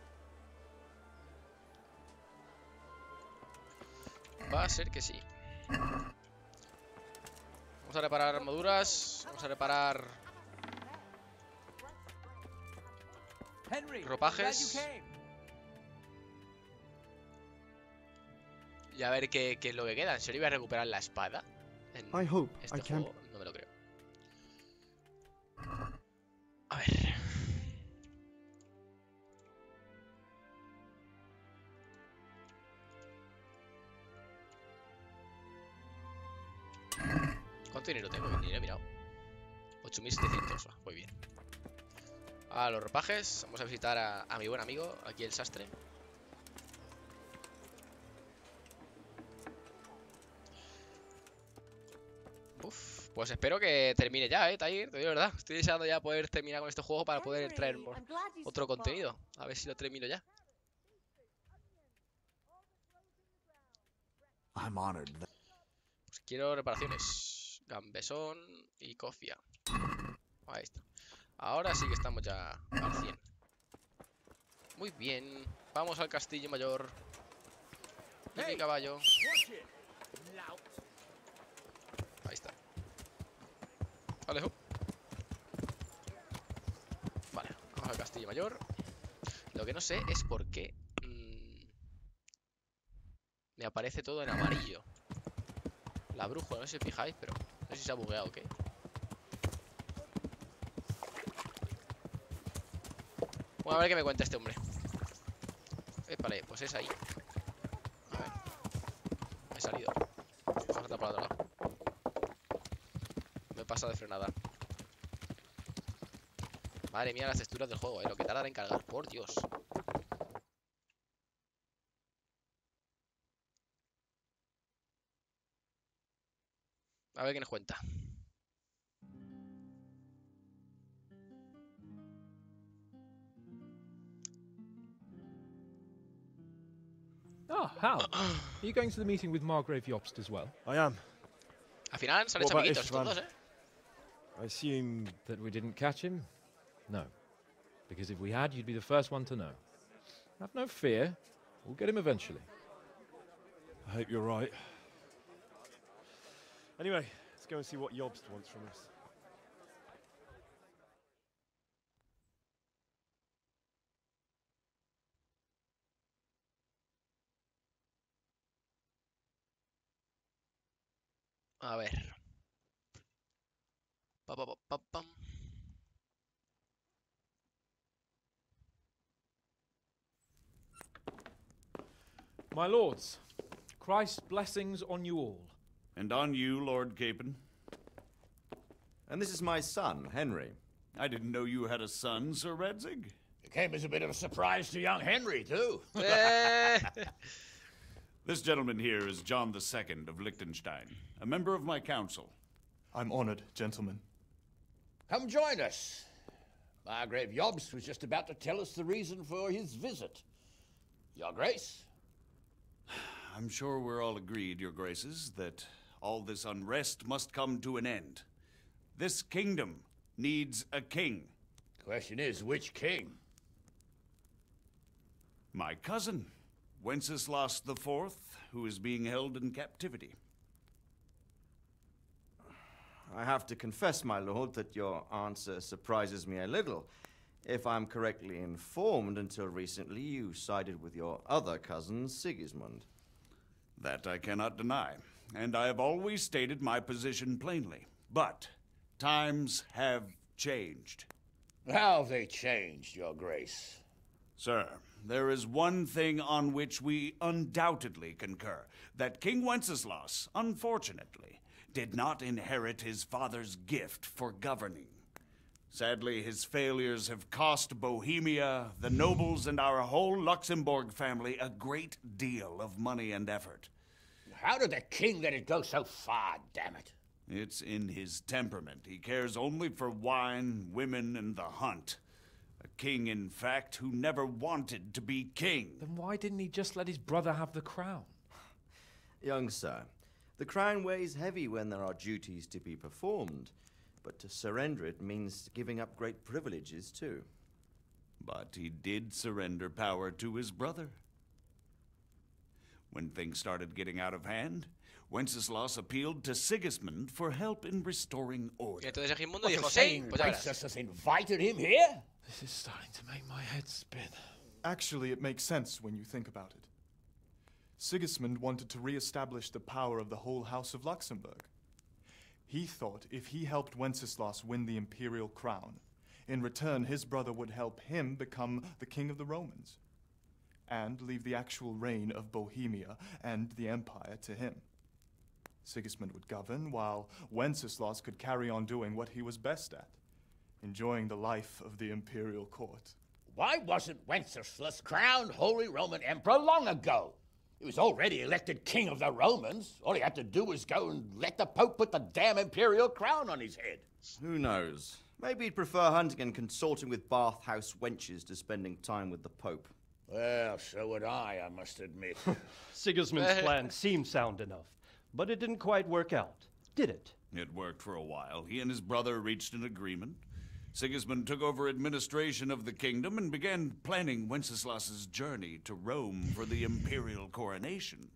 Va a ser que sí. Vamos a reparar armaduras. Vamos a reparar ropajes. Y a ver qué es lo que queda. ¿En serio voy a recuperar la espada? En este juego no me lo creo. A ver. ¿Cuánto dinero tengo? Ni he mirado. 8.700. Muy bien. A los ropajes. Vamos a visitar a mi buen amigo, aquí el sastre. Uf, pues espero que termine ya, Tiger, te digo la verdad. Estoy deseando ya poder terminar con este juego para poder traer otro contenido. A ver si lo termino ya. Pues quiero reparaciones. Gambesón y cofia. Ahí está. Ahora sí que estamos ya al 100. Muy bien. Vamos al castillo mayor. Y mi caballo. Ahí está. Alejo. Vale, vamos al castillo mayor. Lo que no sé es por qué me aparece todo en amarillo. La brújula, no sé si os fijáis, pero no sé si se ha bugueado o qué. Bueno, a ver qué me cuenta este hombre. Vale, pues es ahí. A ver. Me he salido. Vamos a saltar para el otro lado. Me pasa de frenada. Madre mía, las texturas del juego, lo que tarda en cargar, por Dios. A ver qué nos cuenta. Oh, Hal. Are you going to the meeting with Margrave Jobst as well? I am. Al final se han hecho amiguitos todos, I assume that we didn't catch him? No. Because if we had, you'd be the first one to know. Have no fear. We'll get him eventually. I hope you're right. Anyway, let's go and see what Jobst wants from us. A ver. Pam. My lords, Christ's blessings on you all. And on you, Lord Capon. And this is my son, Henry. I didn't know you had a son, Sir Redzig. It came as a bit of a surprise to young Henry, too. This gentleman here is John II of Liechtenstein, a member of my council. I'm honored, gentlemen. Come join us. Margrave Jobst was just about to tell us the reason for his visit. Your Grace? I'm sure we're all agreed, Your Graces, that all this unrest must come to an end. This kingdom needs a king. Question is, which king? My cousin, Wenceslas IV, who is being held in captivity. I have to confess, my lord, that your answer surprises me a little. If I'm correctly informed, until recently you sided with your other cousin, Sigismund. That I cannot deny, and I have always stated my position plainly. But times have changed. How have they changed, Your Grace? Sir, there is one thing on which we undoubtedly concur, that King Wenceslas, unfortunately, did not inherit his father's gift for governing. Sadly, his failures have cost Bohemia, the nobles, and our whole Luxembourg family a great deal of money and effort. How did the king let it go so far, damn it? It's in his temperament. He cares only for wine, women, and the hunt. A king, in fact, who never wanted to be king. Then why didn't he just let his brother have the crown? Young sir, the crown weighs heavy when there are duties to be performed. But to surrender it means giving up great privileges, too. But he did surrender power to his brother. When things started getting out of hand, Wenceslas appealed to Sigismund for help in restoring order. Entonces Sigismundo dijo, sí, pues ya verás. Has invited him here? This is starting to make my head spin. Actually, it makes sense when you think about it. Sigismund wanted to re-establish the power of the whole House of Luxembourg. He thought if he helped Wenceslas win the imperial crown, in return his brother would help him become the king of the Romans, and leave the actual reign of Bohemia and the empire to him. Sigismund would govern, while Wenceslas could carry on doing what he was best at, enjoying the life of the imperial court. Why wasn't Wenceslas crowned Holy Roman Emperor long ago? He was already elected king of the Romans. All he had to do was go and let the Pope put the damn imperial crown on his head. Who knows? Maybe he'd prefer hunting and consorting with bathhouse wenches to spending time with the Pope. Well, so would I must admit. Sigismund's plan seemed sound enough, but it didn't quite work out, did it? It worked for a while. He and his brother reached an agreement. Sigismund took over administration of the kingdom and began planning Wenceslas's journey to Rome for the imperial coronation.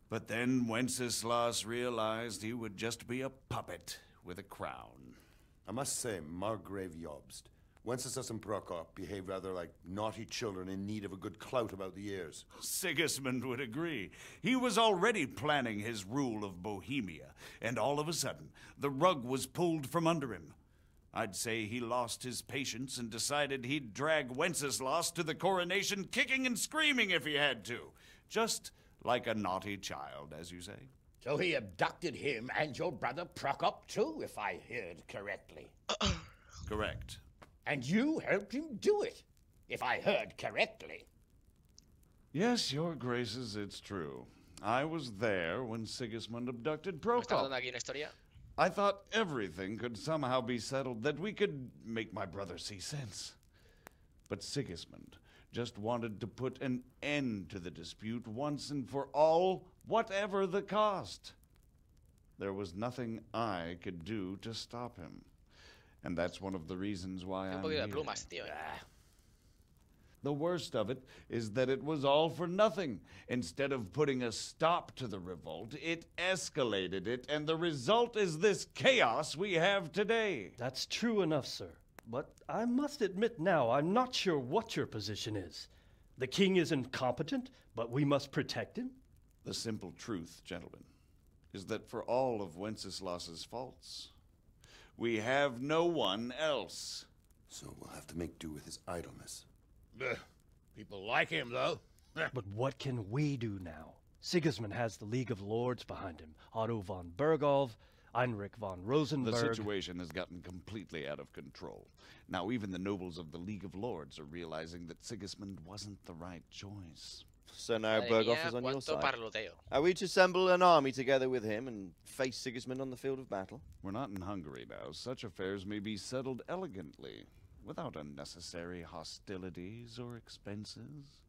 But then Wenceslas realized he would just be a puppet with a crown. I must say, Margrave Jobst, Wenceslas and Prokop behave rather like naughty children in need of a good clout about the ears. Sigismund would agree. He was already planning his rule of Bohemia, and all of a sudden, the rug was pulled from under him. I'd say he lost his patience and decided he'd drag Wenceslas to the coronation kicking and screaming if he had to. Just like a naughty child, as you say. So he abducted him and your brother Prokop too, if I heard correctly. Correct. And you helped him do it, if I heard correctly. Yes, your graces, it's true. I was there when Sigismund abducted Prokop. I thought everything could somehow be settled, that we could make my brother see sense. But Sigismund just wanted to put an end to the dispute once and for all, whatever the cost. There was nothing I could do to stop him. And that's one of the reasons why I'm here. The worst of it is that it was all for nothing. Instead of putting a stop to the revolt, it escalated it, and the result is this chaos we have today. That's true enough, sir. But I must admit now, I'm not sure what your position is. The king is incompetent, but we must protect him? The simple truth, gentlemen, is that for all of Wenceslas's faults, we have no one else. So we'll have to make do with his idleness. People like him, though. But what can we do now? Sigismund has the League of Lords behind him. Otto von Bergholf, Heinrich von Rosenberg. The situation has gotten completely out of control. Now even the nobles of the League of Lords are realizing that Sigismund wasn't the right choice. So now Bergholf is on your side. Are we to assemble an army together with him and face Sigismund on the field of battle? We're not in Hungary now. Such affairs may be settled elegantly, without unnecessary hostilities or expenses.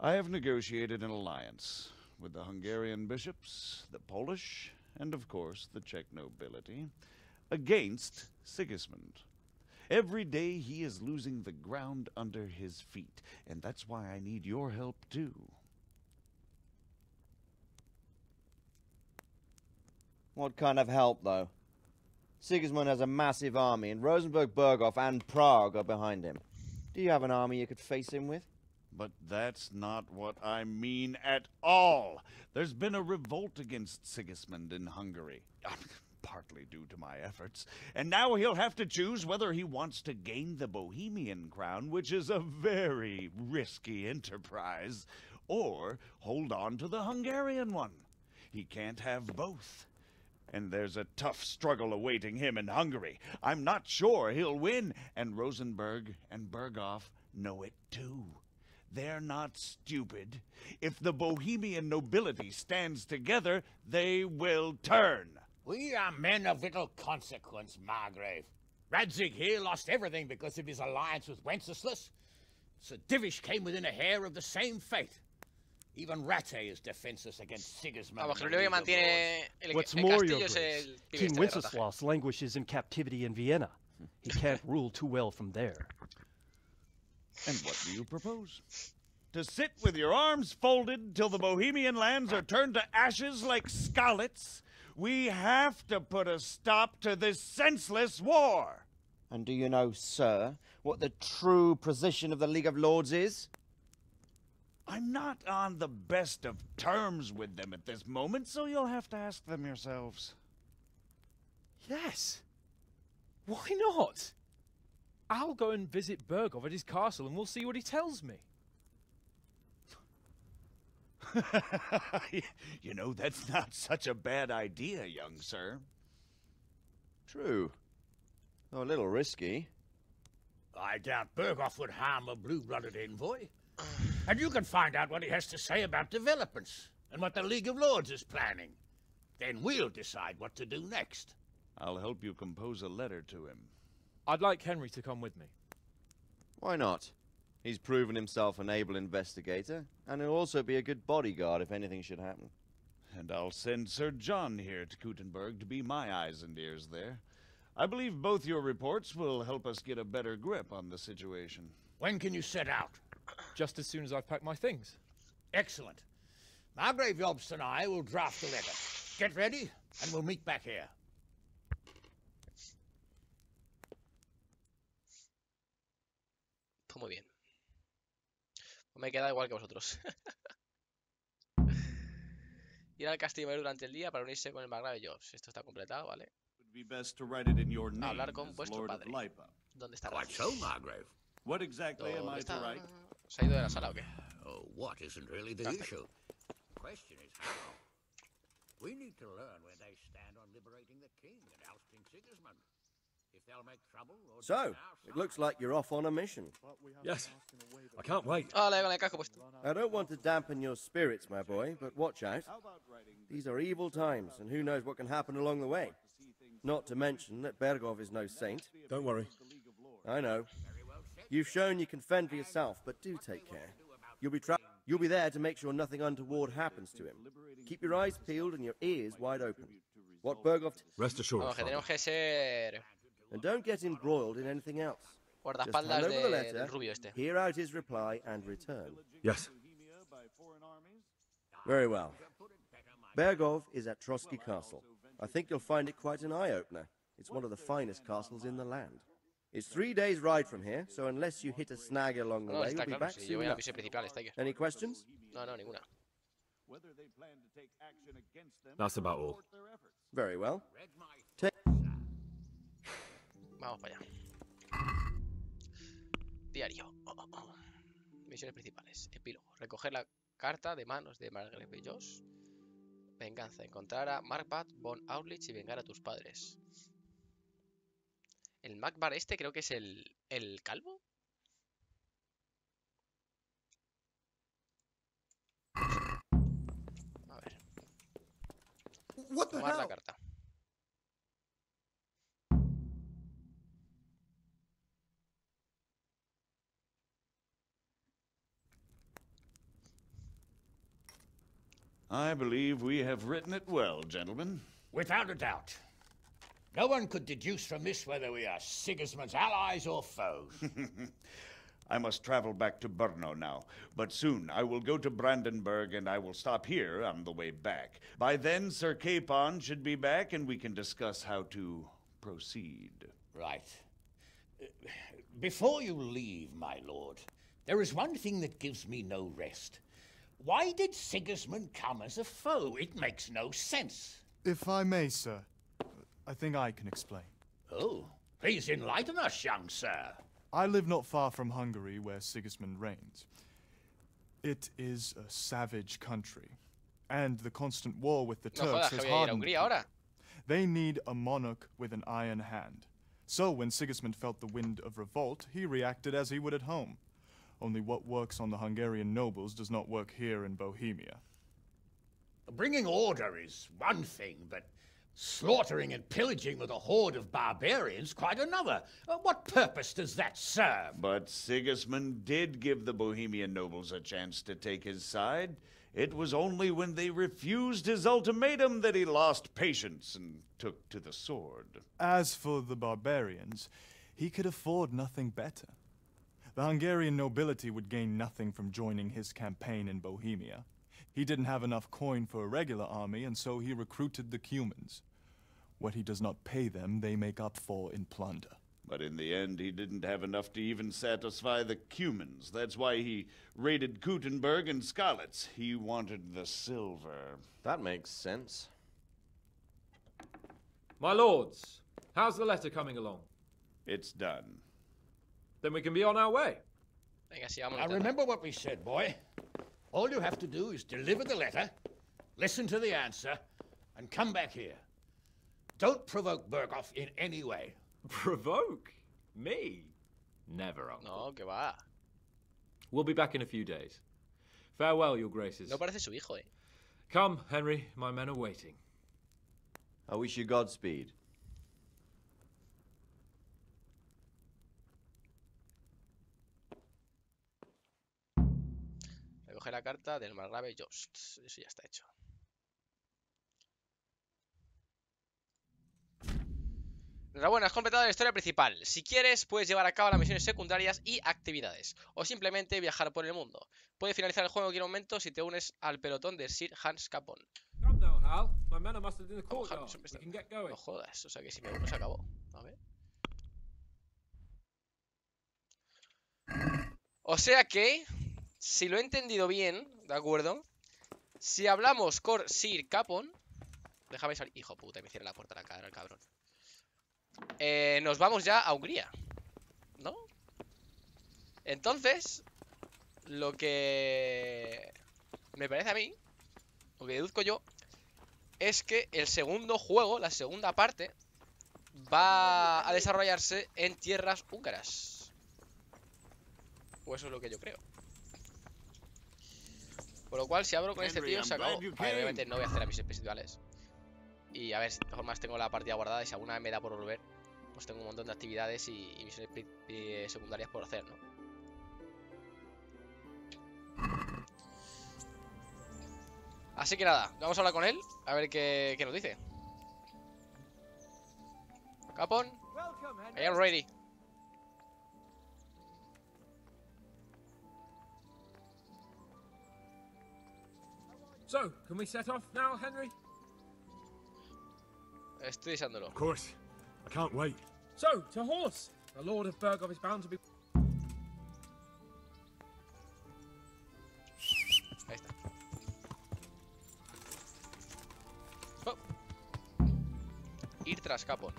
I have negotiated an alliance with the Hungarian bishops, the Polish, and of course the Czech nobility, against Sigismund. Every day he is losing the ground under his feet, and that's why I need your help too. What kind of help, though? Sigismund has a massive army, and Rosenberg, Bergholf, and Prague are behind him. Do you have an army you could face him with? But that's not what I mean at all. There's been a revolt against Sigismund in Hungary, partly due to my efforts, and now he'll have to choose whether he wants to gain the Bohemian crown, which is a very risky enterprise, or hold on to the Hungarian one. He can't have both. And there's a tough struggle awaiting him in Hungary. I'm not sure he'll win, and Rosenberg and Bergholf know it too. They're not stupid. If the Bohemian nobility stands together, they will turn. We are men of little consequence, Margrave. Radzig here lost everything because of his alliance with Wenceslas. Sir Divish came within a hair of the same fate. Even Rattay is defenseless against Sigismund. What's more, your grace, King Wenceslas languishes in captivity in Vienna. He can't rule too well from there. And what do you propose? To sit with your arms folded till the Bohemian lands are turned to ashes like Skalitz? We have to put a stop to this senseless war. And do you know, sir, what the true position of the League of Lords is? I'm not on the best of terms with them at this moment, so you'll have to ask them yourselves. Yes. Why not? I'll go and visit Bergholf at his castle and we'll see what he tells me. You know, that's not such a bad idea, young sir. True. Though a little risky. I doubt Bergholf would harm a blue-blooded envoy. And you can find out what he has to say about developments and what the League of Lords is planning. Then we'll decide what to do next. I'll help you compose a letter to him. I'd like Henry to come with me. Why not? He's proven himself an able investigator, and he'll also be a good bodyguard if anything should happen. and I'll send Sir John here to Kuttenberg to be my eyes and ears there. I believe both your reports will help us get a better grip on the situation. When can you set out? Just as soon as I've packed my things. Excellent. Margrave Jobst and I will draft a letter. Get ready, and we'll meet back here. Pues muy bien. Pues me queda igual que vosotros. Ir al castillo durante el día para unirse con el margrave Jobst. Esto está completado, ¿vale? Hablar con vuestro padre. ¿Dónde está? Quite so, Margrave. What exactly am I to write? ¿Se ha ido de la sala o qué? Oh, what isn't really the issue. The question is how. We need to learn where they stand on liberating the king and ousting Sigismund. If they'll make trouble or So, it looks like you're off on a mission. Yes, I can't wait. Vale, con el casco puesto. I don't want to dampen your spirits, my boy, but watch out. These are evil times, and who knows what can happen along the way. Not to mention that Bergov is no saint. Don't worry. I know. You've shown you can fend for yourself, but do take care. You'll be there to make sure nothing untoward happens to him. Keep your eyes peeled and your ears wide open. What Bergov... Rest assured. Vamos, que tenemos que ser And don't get embroiled in anything else. Just guardaespaldas hand over the del letter, rubio este. hear out his reply, and return. Yes. Very well. Bergov is at Trotsky Castle. I think you'll find it quite an eye-opener. It's one of the finest castles in the land. It's 3 days' ride from here, so unless you hit a snag along the No, way, está you'll be claro. back Si yo soon voy a la enough. misión principal, está aquí. Any questions? No, no, ninguna. That's about all. Very well. Vamos para allá. Diario. Misiones principales. Epílogo. Recoger la carta de manos de Margrave Jobst. Venganza. Encontrar a Markbat von Aulich y vengar a tus padres. El Markbat este creo que es el calvo. A ver. Tomar la carta. I believe we have written it well, gentlemen. Without a doubt. No one could deduce from this whether we are Sigismund's allies or foes. I must travel back to Brno now, but soon I will go to Brandenburg and I will stop here on the way back. By then, Sir Capon should be back and we can discuss how to proceed. Right. Before you leave, my lord, there is one thing that gives me no rest. Why did Sigismund come as a foe? It makes no sense. If I may, sir, I think I can explain. Oh, please enlighten us, young sir. I live not far from Hungary, where Sigismund reigns. It is a savage country, and the constant war with the Turks has hardened them. They need a monarch with an iron hand. So when Sigismund felt the wind of revolt, he reacted as he would at home. Only what works on the Hungarian nobles does not work here in Bohemia. Bringing order is one thing, but slaughtering and pillaging with a horde of barbarians quite another. What purpose does that serve? But Sigismund did give the Bohemian nobles a chance to take his side. It was only when they refused his ultimatum that he lost patience and took to the sword. As for the barbarians, he could afford nothing better. The Hungarian nobility would gain nothing from joining his campaign in Bohemia. He didn't have enough coin for a regular army, and so he recruited the Cumans. What he does not pay them, they make up for in plunder. But in the end, he didn't have enough to even satisfy the Cumans. That's why he raided Kuttenberg and Skalitz. He wanted the silver. That makes sense. My lords, how's the letter coming along? It's done. Then we can be on our way. Now remember what we said, boy. All you have to do is deliver the letter, listen to the answer, and come back here. Don't provoke Berghoff in any way. Provoke? Me? Never, uncle. No, que va. We'll be back in a few days. Farewell, your graces. No parece su hijo, eh. Come, Henry, my men are waiting. I wish you Godspeed. Recoge la carta del margrave Jobst. Eso ya está hecho. Enhorabuena, has completado la historia principal. Si quieres, puedes llevar a cabo las misiones secundarias y actividades. O simplemente viajar por el mundo. Puedes finalizar el juego en cualquier momento si te unes al pelotón de Sir Hans Capon. No jodas, o sea que si me uno se acabó. A ver. O sea que, si lo he entendido bien, ¿de acuerdo? Si hablamos con Sir Capon... Déjame salir. Hijo puta, me cierra la puerta a la cara el cabrón. Nos vamos ya a Hungría, ¿no? Entonces, lo que me parece a mí, lo que deduzco yo, es que el segundo juego, la segunda parte, va a desarrollarse en tierras húngaras. O eso es lo que yo creo. Por lo cual, si abro con este tío, se acabó. Vale, obviamente no voy a hacer las misiones principales. Y a ver, si de todas formas tengo la partida guardada y si alguna vez me da por volver, pues tengo un montón de actividades y misiones secundarias por hacer, ¿no? Así que nada, vamos a hablar con él, a ver qué nos dice. Capon, I am ready. So, can we set off now, Henry? Estoy deseándolo. Of course. I can't wait. So, to horse. The Lord of Burgov is bound to be... Ahí está. Oh. Ir tras Capon.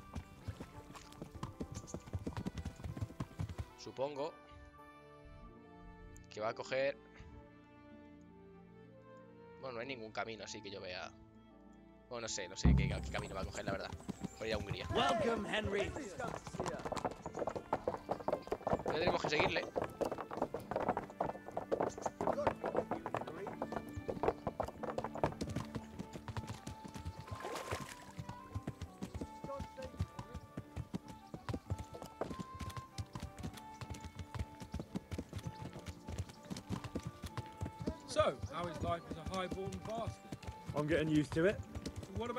Supongo que va a coger... Bueno, no hay ningún camino así que yo vea. Bueno, no sé qué camino va a coger, la verdad. Voy a ir a Hungría. Welcome, Henry. Ya tenemos que seguirle. So, how is life as a highborn bastard? I'm getting used to it.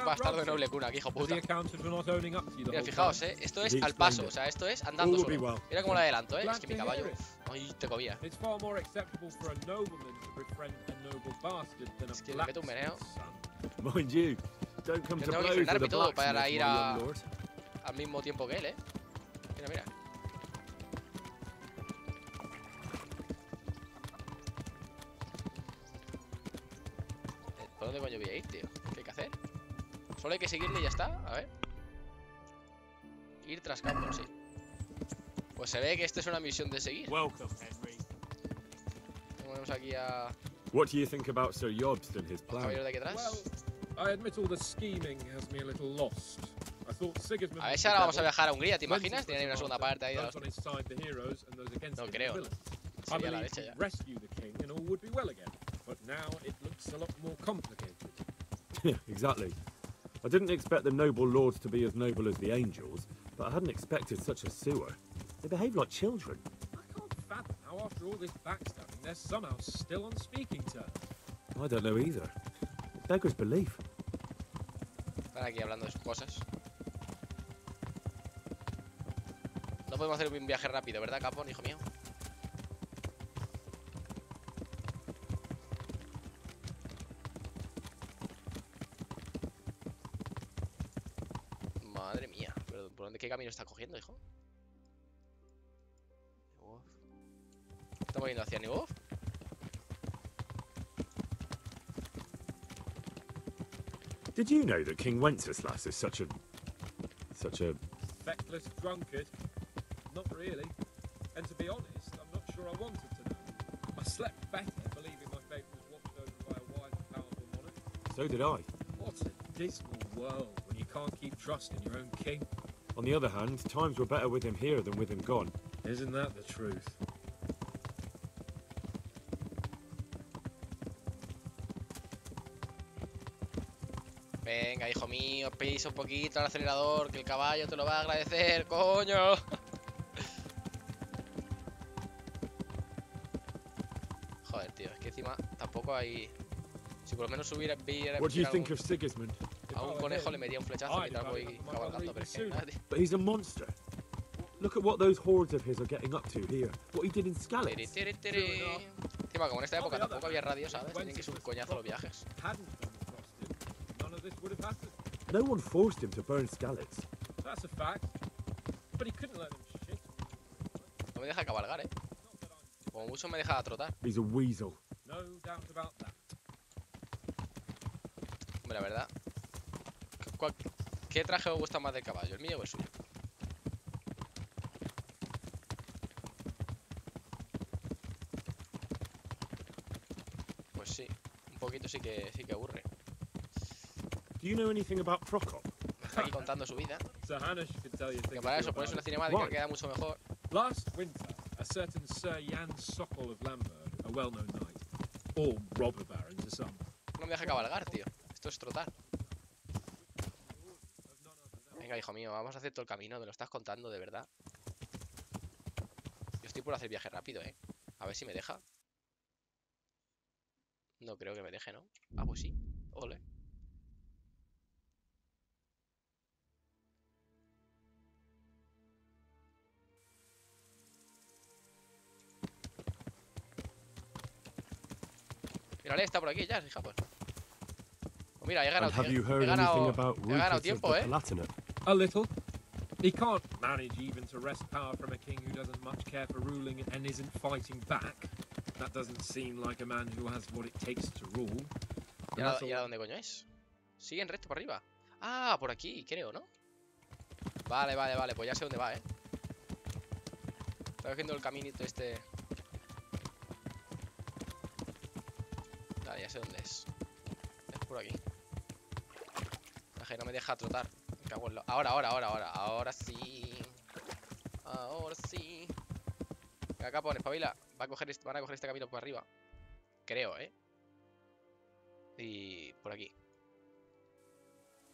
Bastardo de noble cuna, que hijo puta. Mira, fijaos, esto es He al paso, explained o sea, esto es andando All will be solo. well. Mira cómo lo adelanto, es que mi caballo... Ay, te cobía. It's far more acceptable for a nobleman to befriend a noble bastard than Es que a le meto un meneo. Mind you, don't come Yo to tengo que blows with frenarme a todo para blacksmith, ir my young lord. al mismo tiempo que él, Mira, mira. ¿Por dónde coño voy a ir, tío? ¿Qué hay que hacer? Solo hay que seguirle y ya está. A ver. Ir tras Capon, sí. Pues se ve que esto es una misión de seguir. Tenemos aquí a... What do you think about Sir Jobst and his plan? caballero de aquí atrás. I admit all the scheming has me a little lost. I thought Sigismund... A ver si ahora vamos a viajar a Hungría, ¿te imaginas? Tiene una segunda parte ahí de los... No creo, ¿no? Sería la leche ya. Rescue the king and all would be well again. But now it looks a lot more complicated. Yeah, exactly. I didn't expect the noble lords to be as noble as the angels, but I hadn't expected such a sewer. They behave like children. I can't fathom how after all this backstabbing they're somehow still on speaking terms. I don't know either. It beggars belief. Están aquí hablando de sus cosas. No podemos hacer un viaje rápido, ¿verdad, Capon, hijo mío? Madre mía, ¿pero por dónde, qué camino está cogiendo, hijo? ¿Estamos yendo hacia Newov? Did you know that King Wenceslas is such a Feckless drunkard? Not really. And to be honest, I'm not sure I wanted to know. I slept better believing my fate was watched over by a wise and powerful monarch. So did I. What a dismal world when you can't keep trust in your own king. On the other hand, times were better with him here than with him gone. Isn't that the truth? Venga, hijo mío, pisa un poquito al acelerador, que el caballo te lo va a agradecer, coño. Joder, tío, es que encima tampoco hay... Si por lo menos subiera... What do you think of Sigismund? A un conejo le metía un flechazo mientras voy cabalgando, pero es que nada, tío. But he's a monster. Look at what those hordes of his are getting up to here. What he did in Skalitz. Encima, como en esta época tampoco había radio, ¿sabes? Tienen que ser un coñazo los viajes. No one forced him to burn Skalitz. That's a fact. But he couldn't let them shit. No me deja cabalgar, Como mucho me deja trotar. He's a weasel. No doubt about that. Hombre, la verdad. ¿Qué traje os gusta más del caballo? ¿El mío o el suyo? Pues sí, un poquito sí que aburre. Do you know anything about Prokop? Está aquí contando su vida. Que para eso pones una cinemática que queda mucho mejor. Last winter, a certain Sir Jan Sokol of Lamberg, a well-known knight, or robber baron to some. No me deja cabalgar, tío. Esto es trotar. Venga, hijo mío, vamos a hacer todo el camino. Me lo estás contando, de verdad. Yo estoy por hacer viaje rápido, A ver si me deja. No creo que me deje, ¿no? Ah, pues sí. Ole. Mírale, está por aquí ya, hija, pues. Pues mira, he ganado tiempo, A little. He can't manage even to wrest power from a king who doesn't much care for ruling and isn't fighting back. That doesn't seem like a man who has what it takes to rule. ¿Y ahora dónde coño es? Siguen recto por arriba. Ah, por aquí, creo, ¿no? Vale, pues ya sé dónde va, Está cogiendo el caminito este. Vale, ya sé dónde es. Es por aquí. No me deja trotar. Me cago en ahora. Ahora sí. Ahora sí. Venga, Capón, espabila. Van a coger este camino por arriba. Creo, Y por aquí.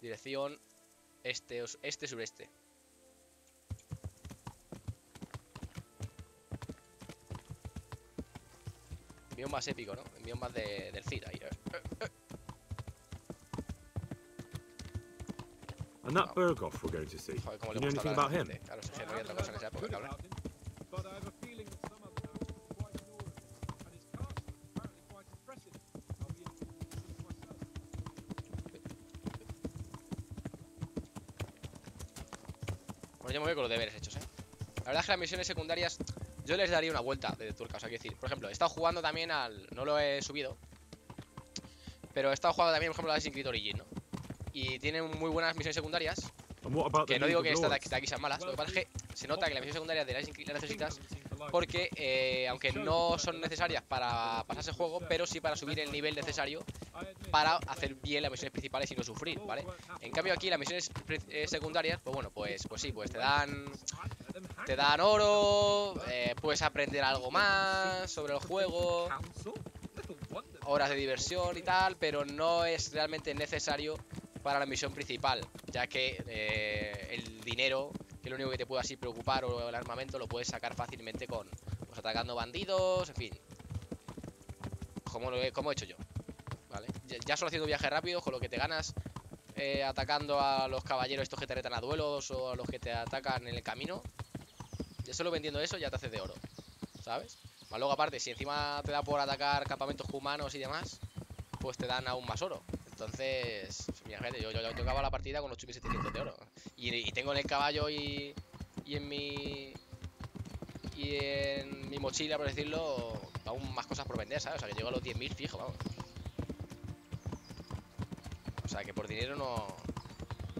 Dirección este-sureste. Envío más épico, ¿no? Envío más del Cid ahí. And that Berghoff we're going to see. Joder, you know anything about him? Claro, si no había otra cosa en esa época, cabrón. Bueno, yo me voy con los deberes hechos, La verdad es que las misiones secundarias yo les daría una vuelta de tuerca, o sea, quiero decir, por ejemplo, he estado jugando también al... No lo he subido, pero he estado jugando también, por ejemplo, al Assassin's Creed Origin, ¿no? Y tienen muy buenas misiones secundarias. Que no digo que estas de aquí sean malas. Lo que pasa es que se nota que las misiones secundarias de Assassin's Creed las necesitas porque, aunque no son necesarias para pasarse el juego, pero sí para subir el nivel necesario para hacer bien las misiones principales y no sufrir, ¿vale? En cambio aquí las misiones secundarias, pues bueno, pues sí, pues te dan oro, puedes aprender algo más sobre el juego, horas de diversión y tal, pero no es realmente necesario para la misión principal, ya que el dinero, que es lo único que te puede así preocupar, o el armamento, lo puedes sacar fácilmente con, pues, atacando bandidos, en fin, como he hecho yo, ¿vale? Ya solo haciendo viajes rápidos, con lo que te ganas atacando a los caballeros estos que te retan a duelos, o a los que te atacan en el camino, ya solo vendiendo eso ya te haces de oro, ¿sabes? Más luego aparte, si encima te da por atacar campamentos humanos y demás, pues te dan aún más oro. Entonces, mira, gente, yo acabo la partida con 8.700 de oro. Y tengo en el caballo y en mi mochila, por decirlo, aún más cosas por vender, ¿sabes? O sea, que llego a los 10.000 fijo, vamos. O sea, que por dinero no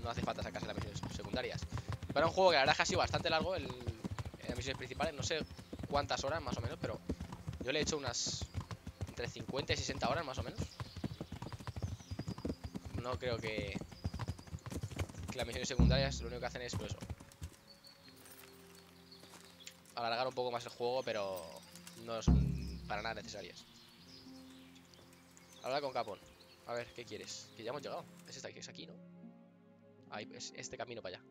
hace falta sacarse las misiones secundarias. Pero es un juego que la verdad es que ha sido bastante largo en las misiones principales. No sé cuántas horas más o menos, pero yo le he hecho unas entre 50 y 60 horas más o menos. No creo que las misiones secundarias lo único que hacen es pues eso, alargar un poco más el juego, pero no son para nada necesarias. Habla con Capón. A ver, ¿qué quieres? Que ya hemos llegado. Es aquí, ¿no? Ahí, es este camino para allá.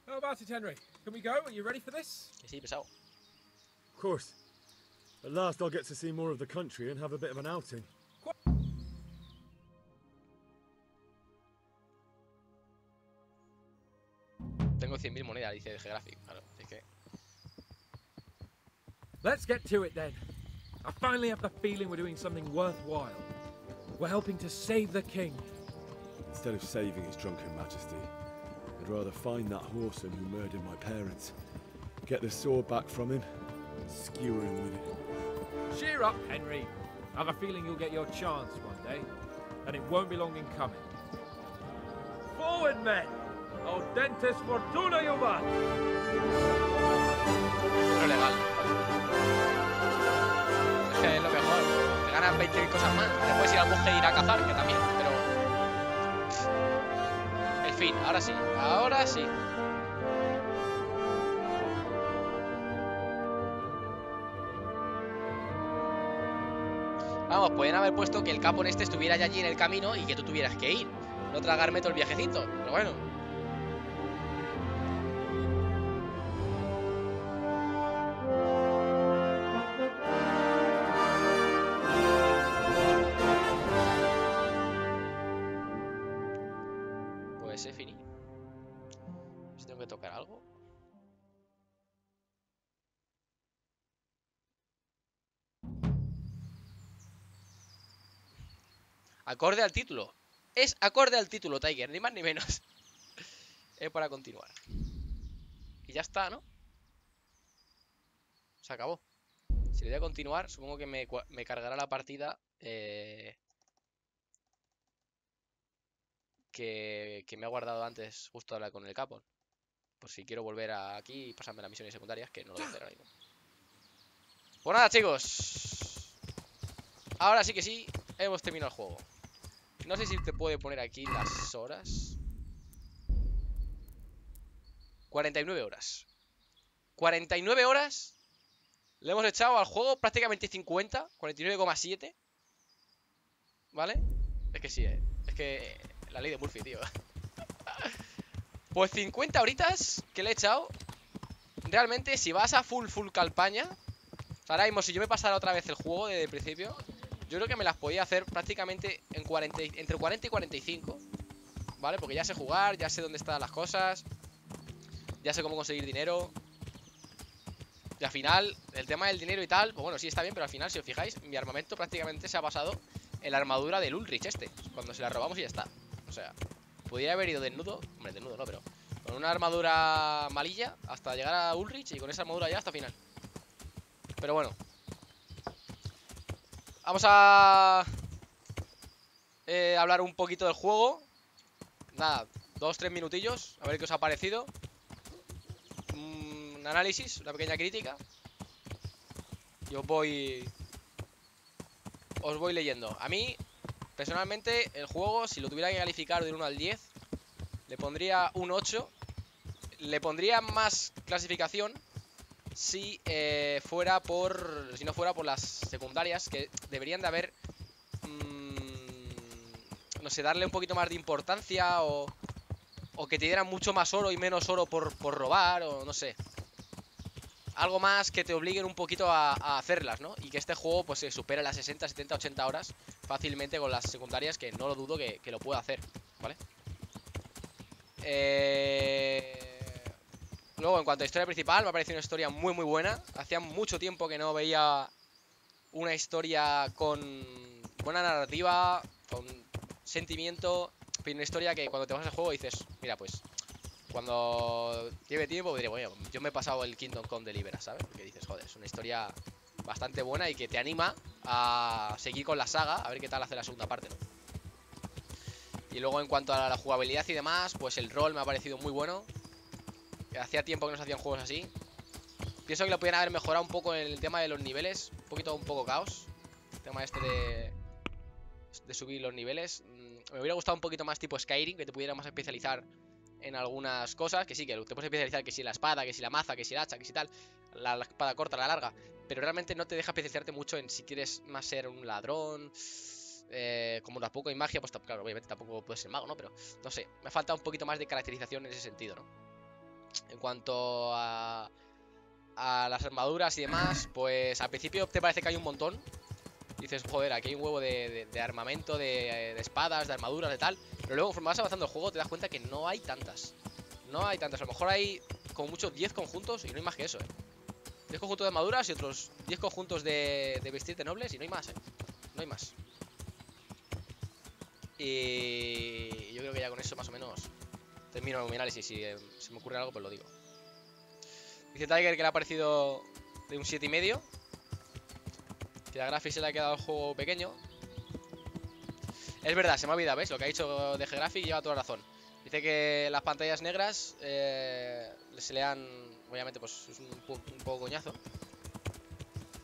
How about it, Henry? Can we go? Are you ready for this? Que sí, pesado. Of course. At last I'll get to see more of the country and have a bit of an outing. tengo 100.000 monedas, dice de Geographic. Claro, es que... Let's get to it then. I finally have the feeling we're doing something worthwhile. We're helping to save the king. Instead of saving his drunken majesty, I'd rather find that whoreson who murdered my parents, get the sword back from him, and skewer him with it. Cheer up, Henry. I have a feeling you'll get your chance one day, and it won't be long in coming. Forward, men! Audentes fortuna juvat! No legal. Es que es lo mejor. Te ganan 20 cosas más. Te puedes ir al bosque e ir a cazar, que también, pero... En fin, ahora sí. Ahora sí. Vamos, pueden haber puesto que el capo en este estuviera ya allí en el camino y que tú tuvieras que ir. No tragarme todo el viajecito, pero bueno. Pues se finí. Si tengo que tocar algo. Acorde al título. Es acorde al título, Tiger, ni más ni menos. Es para continuar. Y ya está, ¿no? Se acabó. Si le doy a continuar, supongo que me cargará la partida que me ha guardado antes, justo ahora con el capo. Por si quiero volver aquí y pasarme las misiones secundarias, que no lo voy a hacer ahora mismo. Pues nada, chicos. Ahora sí que sí, hemos terminado el juego. No sé si te puede poner aquí las horas. 49 horas. 49 horas. Le hemos echado al juego prácticamente 50. 49,7. ¿Vale? Es que sí, es que la ley de Murphy, tío. Pues 50 horitas que le he echado. Realmente, si vas a full campaña, ahora mismo, si yo me pasara otra vez el juego desde el principio, yo creo que me las podía hacer prácticamente en entre 40 y 45. ¿Vale? Porque ya sé jugar, ya sé dónde están las cosas, ya sé cómo conseguir dinero. Y al final, el tema del dinero y tal, pues bueno, sí está bien, pero al final, si os fijáis, mi armamento prácticamente se ha basado en la armadura del Ulrich cuando se la robamos y ya está. O sea, podría haber ido desnudo. Hombre, desnudo no, pero con una armadura malilla hasta llegar a Ulrich y con esa armadura ya hasta final. Pero bueno, vamos a hablar un poquito del juego. Nada, 2-3 minutillos, a ver qué os ha parecido. Un análisis, una pequeña crítica. Y os voy leyendo. A mí, personalmente, el juego, si lo tuviera que calificar del 1 al 10, le pondría un 8. Le pondría más clasificación si no fuera por las secundarias, que deberían de haber, no sé, darle un poquito más de importancia, o que te dieran mucho más oro y menos oro por robar, o no sé. Algo más que te obliguen un poquito a hacerlas, ¿no? Y que este juego pues se supere las 60, 70, 80 horas fácilmente con las secundarias, que no lo dudo que lo pueda hacer, ¿vale? Luego, en cuanto a historia principal, me ha parecido una historia muy muy buena. Hacía mucho tiempo que no veía una historia con buena narrativa, con sentimiento, pero una historia que cuando te vas al juego dices, mira, pues cuando lleve tiempo diré, bueno, yo me he pasado el Kingdom Come Deliverance, ¿sabes? Porque dices, joder, es una historia bastante buena y que te anima a seguir con la saga, a ver qué tal hace la segunda parte, ¿no? Y luego, en cuanto a la jugabilidad y demás, pues el rol me ha parecido muy bueno. Hacía tiempo que no se hacían juegos así. Pienso que lo podían haber mejorado un poco en el tema de los niveles. Un poco caos. El tema este de subir los niveles. Me hubiera gustado un poquito más tipo Skyrim, que te pudiéramos especializar en algunas cosas. Que sí, que te puedes especializar, que si la espada, que si la maza, que si el hacha, que si tal. La espada corta, la larga. Pero realmente no te deja especializarte mucho en si quieres más ser un ladrón. Como tampoco hay magia, pues claro, obviamente tampoco puedes ser mago, ¿no? Pero no sé, me falta un poquito más de caracterización en ese sentido, ¿no? En cuanto a las armaduras y demás, pues al principio te parece que hay un montón. Dices, joder, aquí hay un huevo de armamento, de espadas, de armaduras, de tal. Pero luego, conforme vas avanzando el juego, te das cuenta que no hay tantas. No hay tantas, a lo mejor hay como mucho 10 conjuntos y no hay más que eso, 10 conjuntos de armaduras y otros 10 conjuntos de vestirte nobles y no hay más, no hay más. Y yo creo que ya con eso más o menos termino mi análisis. Si se me ocurre algo, pues lo digo. Dice Tiger que le ha parecido de un 7,5. Que la graphics se le ha quedado el juego pequeño. Es verdad, se me ha olvidado, ¿ves? Lo que ha dicho de G-Graphic lleva toda razón. Dice que las pantallas negras se le han... Obviamente, pues es un poco coñazo.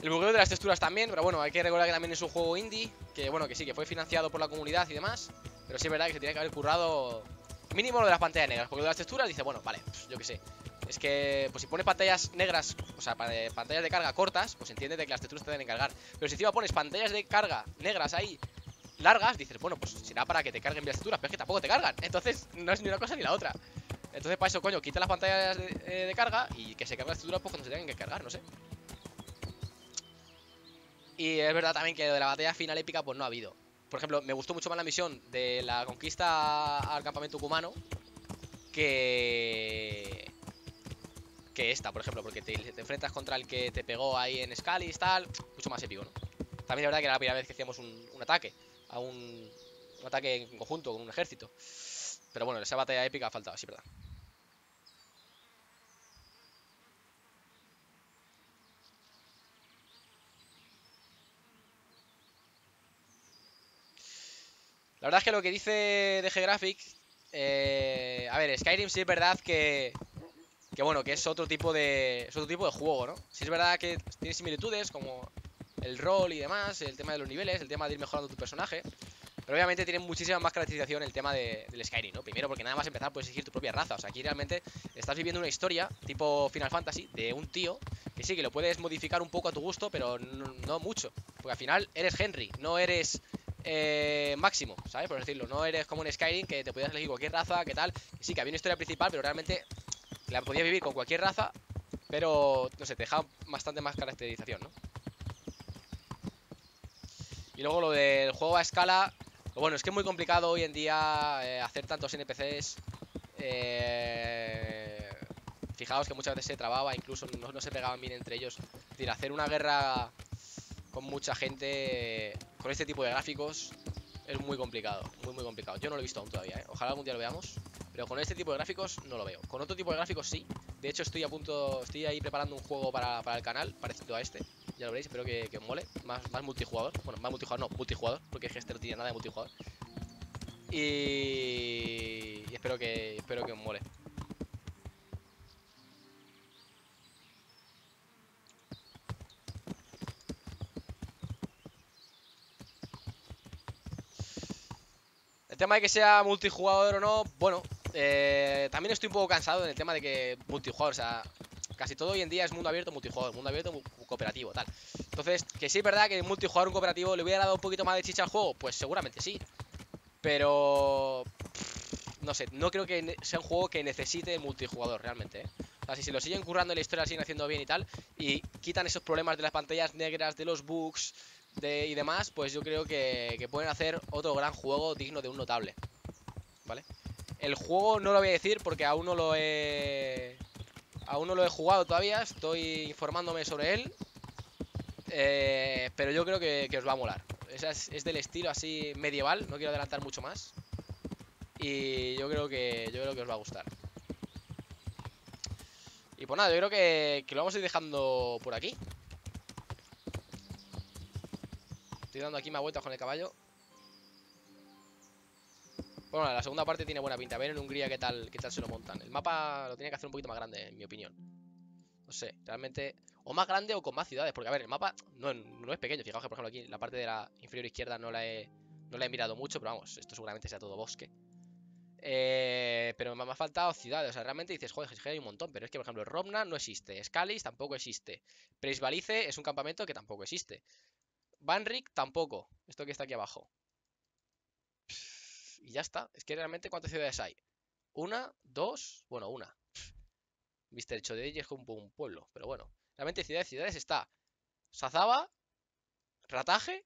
El bugueo de las texturas también, pero bueno, hay que recordar que también es un juego indie. Que bueno, que sí, que fue financiado por la comunidad y demás. Pero sí es verdad que se tiene que haber currado mínimo lo de las pantallas negras. Porque lo de las texturas dice, bueno, vale, pues yo qué sé. Es que, pues si pones pantallas negras, o sea, pantallas de carga cortas, pues entiéndete que las texturas te deben cargar. Pero si encima pones pantallas de carga negras ahí, largas, dices, bueno, pues será para que te carguen bien las texturas, pero es que tampoco te cargan. Entonces, no es ni una cosa ni la otra. Entonces, para eso, coño, quita las pantallas de carga y que se carguen las texturas pues cuando se tengan que cargar, no sé. Y es verdad también que lo de la batalla final épica, pues no ha habido. Por ejemplo, me gustó mucho más la misión de la conquista al campamento cumano que esta, por ejemplo, porque te enfrentas contra el que te pegó ahí en Scalis, tal, mucho más épico, ¿no? También es verdad que era la primera vez que hacíamos un ataque, a un ataque en conjunto, con un ejército. Pero bueno, esa batalla épica ha faltado, sí, verdad. La verdad es que lo que dice de G-Graphic, a ver, Skyrim sí es verdad que bueno, que es otro tipo de juego, ¿no? Sí es verdad que tiene similitudes como el rol y demás, el tema de los niveles, el tema de ir mejorando tu personaje. Pero obviamente tiene muchísima más caracterización el tema del Skyrim, ¿no? Primero porque nada más empezar puedes elegir tu propia raza. O sea, aquí realmente estás viviendo una historia tipo Final Fantasy de un tío que sí, que lo puedes modificar un poco a tu gusto, pero no mucho. Porque al final eres Henry, no eres Máximo, ¿sabes? Por decirlo, no eres como en Skyrim que te podías elegir cualquier raza, que tal. Sí, que había una historia principal, pero realmente la podías vivir con cualquier raza, pero, no sé, te deja bastante más caracterización, ¿no? Y luego lo del juego a escala, pues bueno, es que es muy complicado hoy en día hacer tantos NPCs. Fijaos que muchas veces se trababa, incluso no se pegaban bien entre ellos. Es decir, hacer una guerra con mucha gente con este tipo de gráficos es muy complicado, muy complicado. Yo no lo he visto aún todavía, ¿eh? Ojalá algún día lo veamos. Pero con este tipo de gráficos no lo veo. Con otro tipo de gráficos sí. De hecho estoy ahí preparando un juego para el canal parecido a este. Ya lo veréis, espero que os mole. Más multijugador. Bueno, más multijugador no, multijugador. Porque es que este no tiene nada de multijugador. Y espero que os mole. El tema de que sea multijugador o no, bueno, también estoy un poco cansado en el tema de que multijugador, o sea, casi todo hoy en día es mundo abierto, multijugador, mundo abierto, cooperativo, tal. Entonces, que sí es verdad que multijugador, un cooperativo, ¿le hubiera dado un poquito más de chicha al juego? Pues seguramente sí. Pero... no sé, no creo que sea un juego que necesite multijugador realmente, ¿eh? O sea, si se lo siguen currando en la historia, siguen haciendo bien y tal, y quitan esos problemas de las pantallas negras, de los bugs y demás, pues yo creo que pueden hacer otro gran juego digno de un notable, ¿vale? El juego no lo voy a decir porque aún no lo he jugado todavía, estoy informándome sobre él, pero yo creo que os va a molar. Es del estilo así medieval, no quiero adelantar mucho más. Y yo creo que os va a gustar. Y pues nada, yo creo que lo vamos a ir dejando por aquí. Estoy dando aquí más vueltas con el caballo. Bueno, la segunda parte tiene buena pinta. A ver en Hungría qué tal se lo montan. El mapa lo tiene que hacer un poquito más grande, en mi opinión. No sé, realmente... o más grande o con más ciudades. Porque, a ver, el mapa no es pequeño. Fijaos que, por ejemplo, aquí la parte de la inferior izquierda no la he mirado mucho. Pero vamos, esto seguramente sea todo bosque. Pero me ha faltado ciudades. O sea, realmente dices, joder, es que hay un montón. Pero es que, por ejemplo, Rovna no existe. Scalis tampoco existe. Preisvalice es un campamento que tampoco existe. Banrik tampoco. Esto que está aquí abajo. Y ya está. Es que realmente, ¿cuántas ciudades hay? Una, dos. Bueno, una. Mr. Chodey es como un pueblo. Pero bueno. Realmente ciudades está Sazaba, Rataje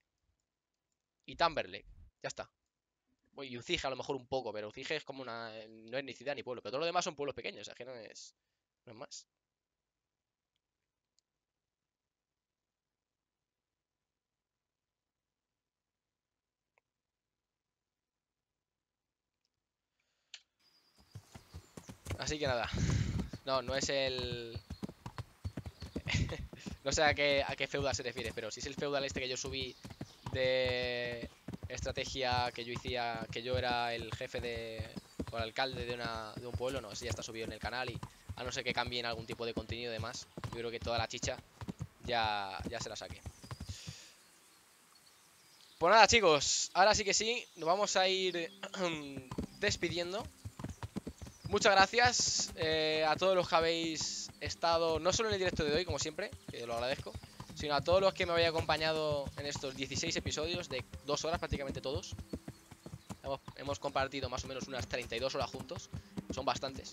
y Tamberlake. Ya está. Y Ucije a lo mejor un poco, pero Ucije es como una... No es ni ciudad ni pueblo, pero todo lo demás son pueblos pequeños, o sea que no es más. Así que nada. No es el... No sé a qué feudal se refiere, pero si es el feudal este que yo subí de estrategia que yo hacía, que yo era el jefe de... o el alcalde de un pueblo, no, ese ya está subido en el canal y a no ser que cambien algún tipo de contenido y demás, yo creo que toda la chicha ya se la saqué. Pues nada, chicos, ahora sí que sí, nos vamos a ir despidiendo. Muchas gracias a todos los que habéis estado, no solo en el directo de hoy, como siempre, que lo agradezco, sino a todos los que me habéis acompañado en estos 16 episodios de 2 horas prácticamente todos. Hemos compartido más o menos unas 32 horas juntos, son bastantes.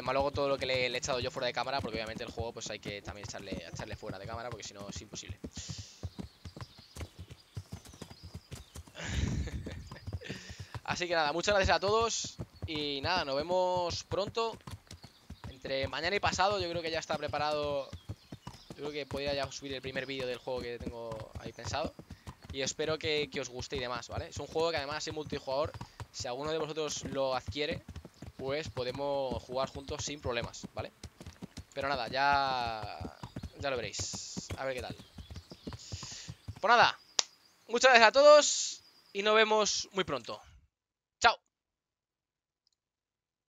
Más luego todo lo que le he echado yo fuera de cámara, porque obviamente el juego pues hay que también echarle fuera de cámara, porque si no es imposible. Así que nada, muchas gracias a todos. Y nada, nos vemos pronto. Entre mañana y pasado yo creo que ya está preparado. Yo creo que podría ya subir el primer vídeo del juego que tengo ahí pensado. Y espero que os guste y demás, ¿vale? Es un juego que además es multijugador. Si alguno de vosotros lo adquiere, pues podemos jugar juntos sin problemas, ¿vale? Pero nada, ya lo veréis. A ver qué tal. Pues nada, muchas gracias a todos y nos vemos muy pronto.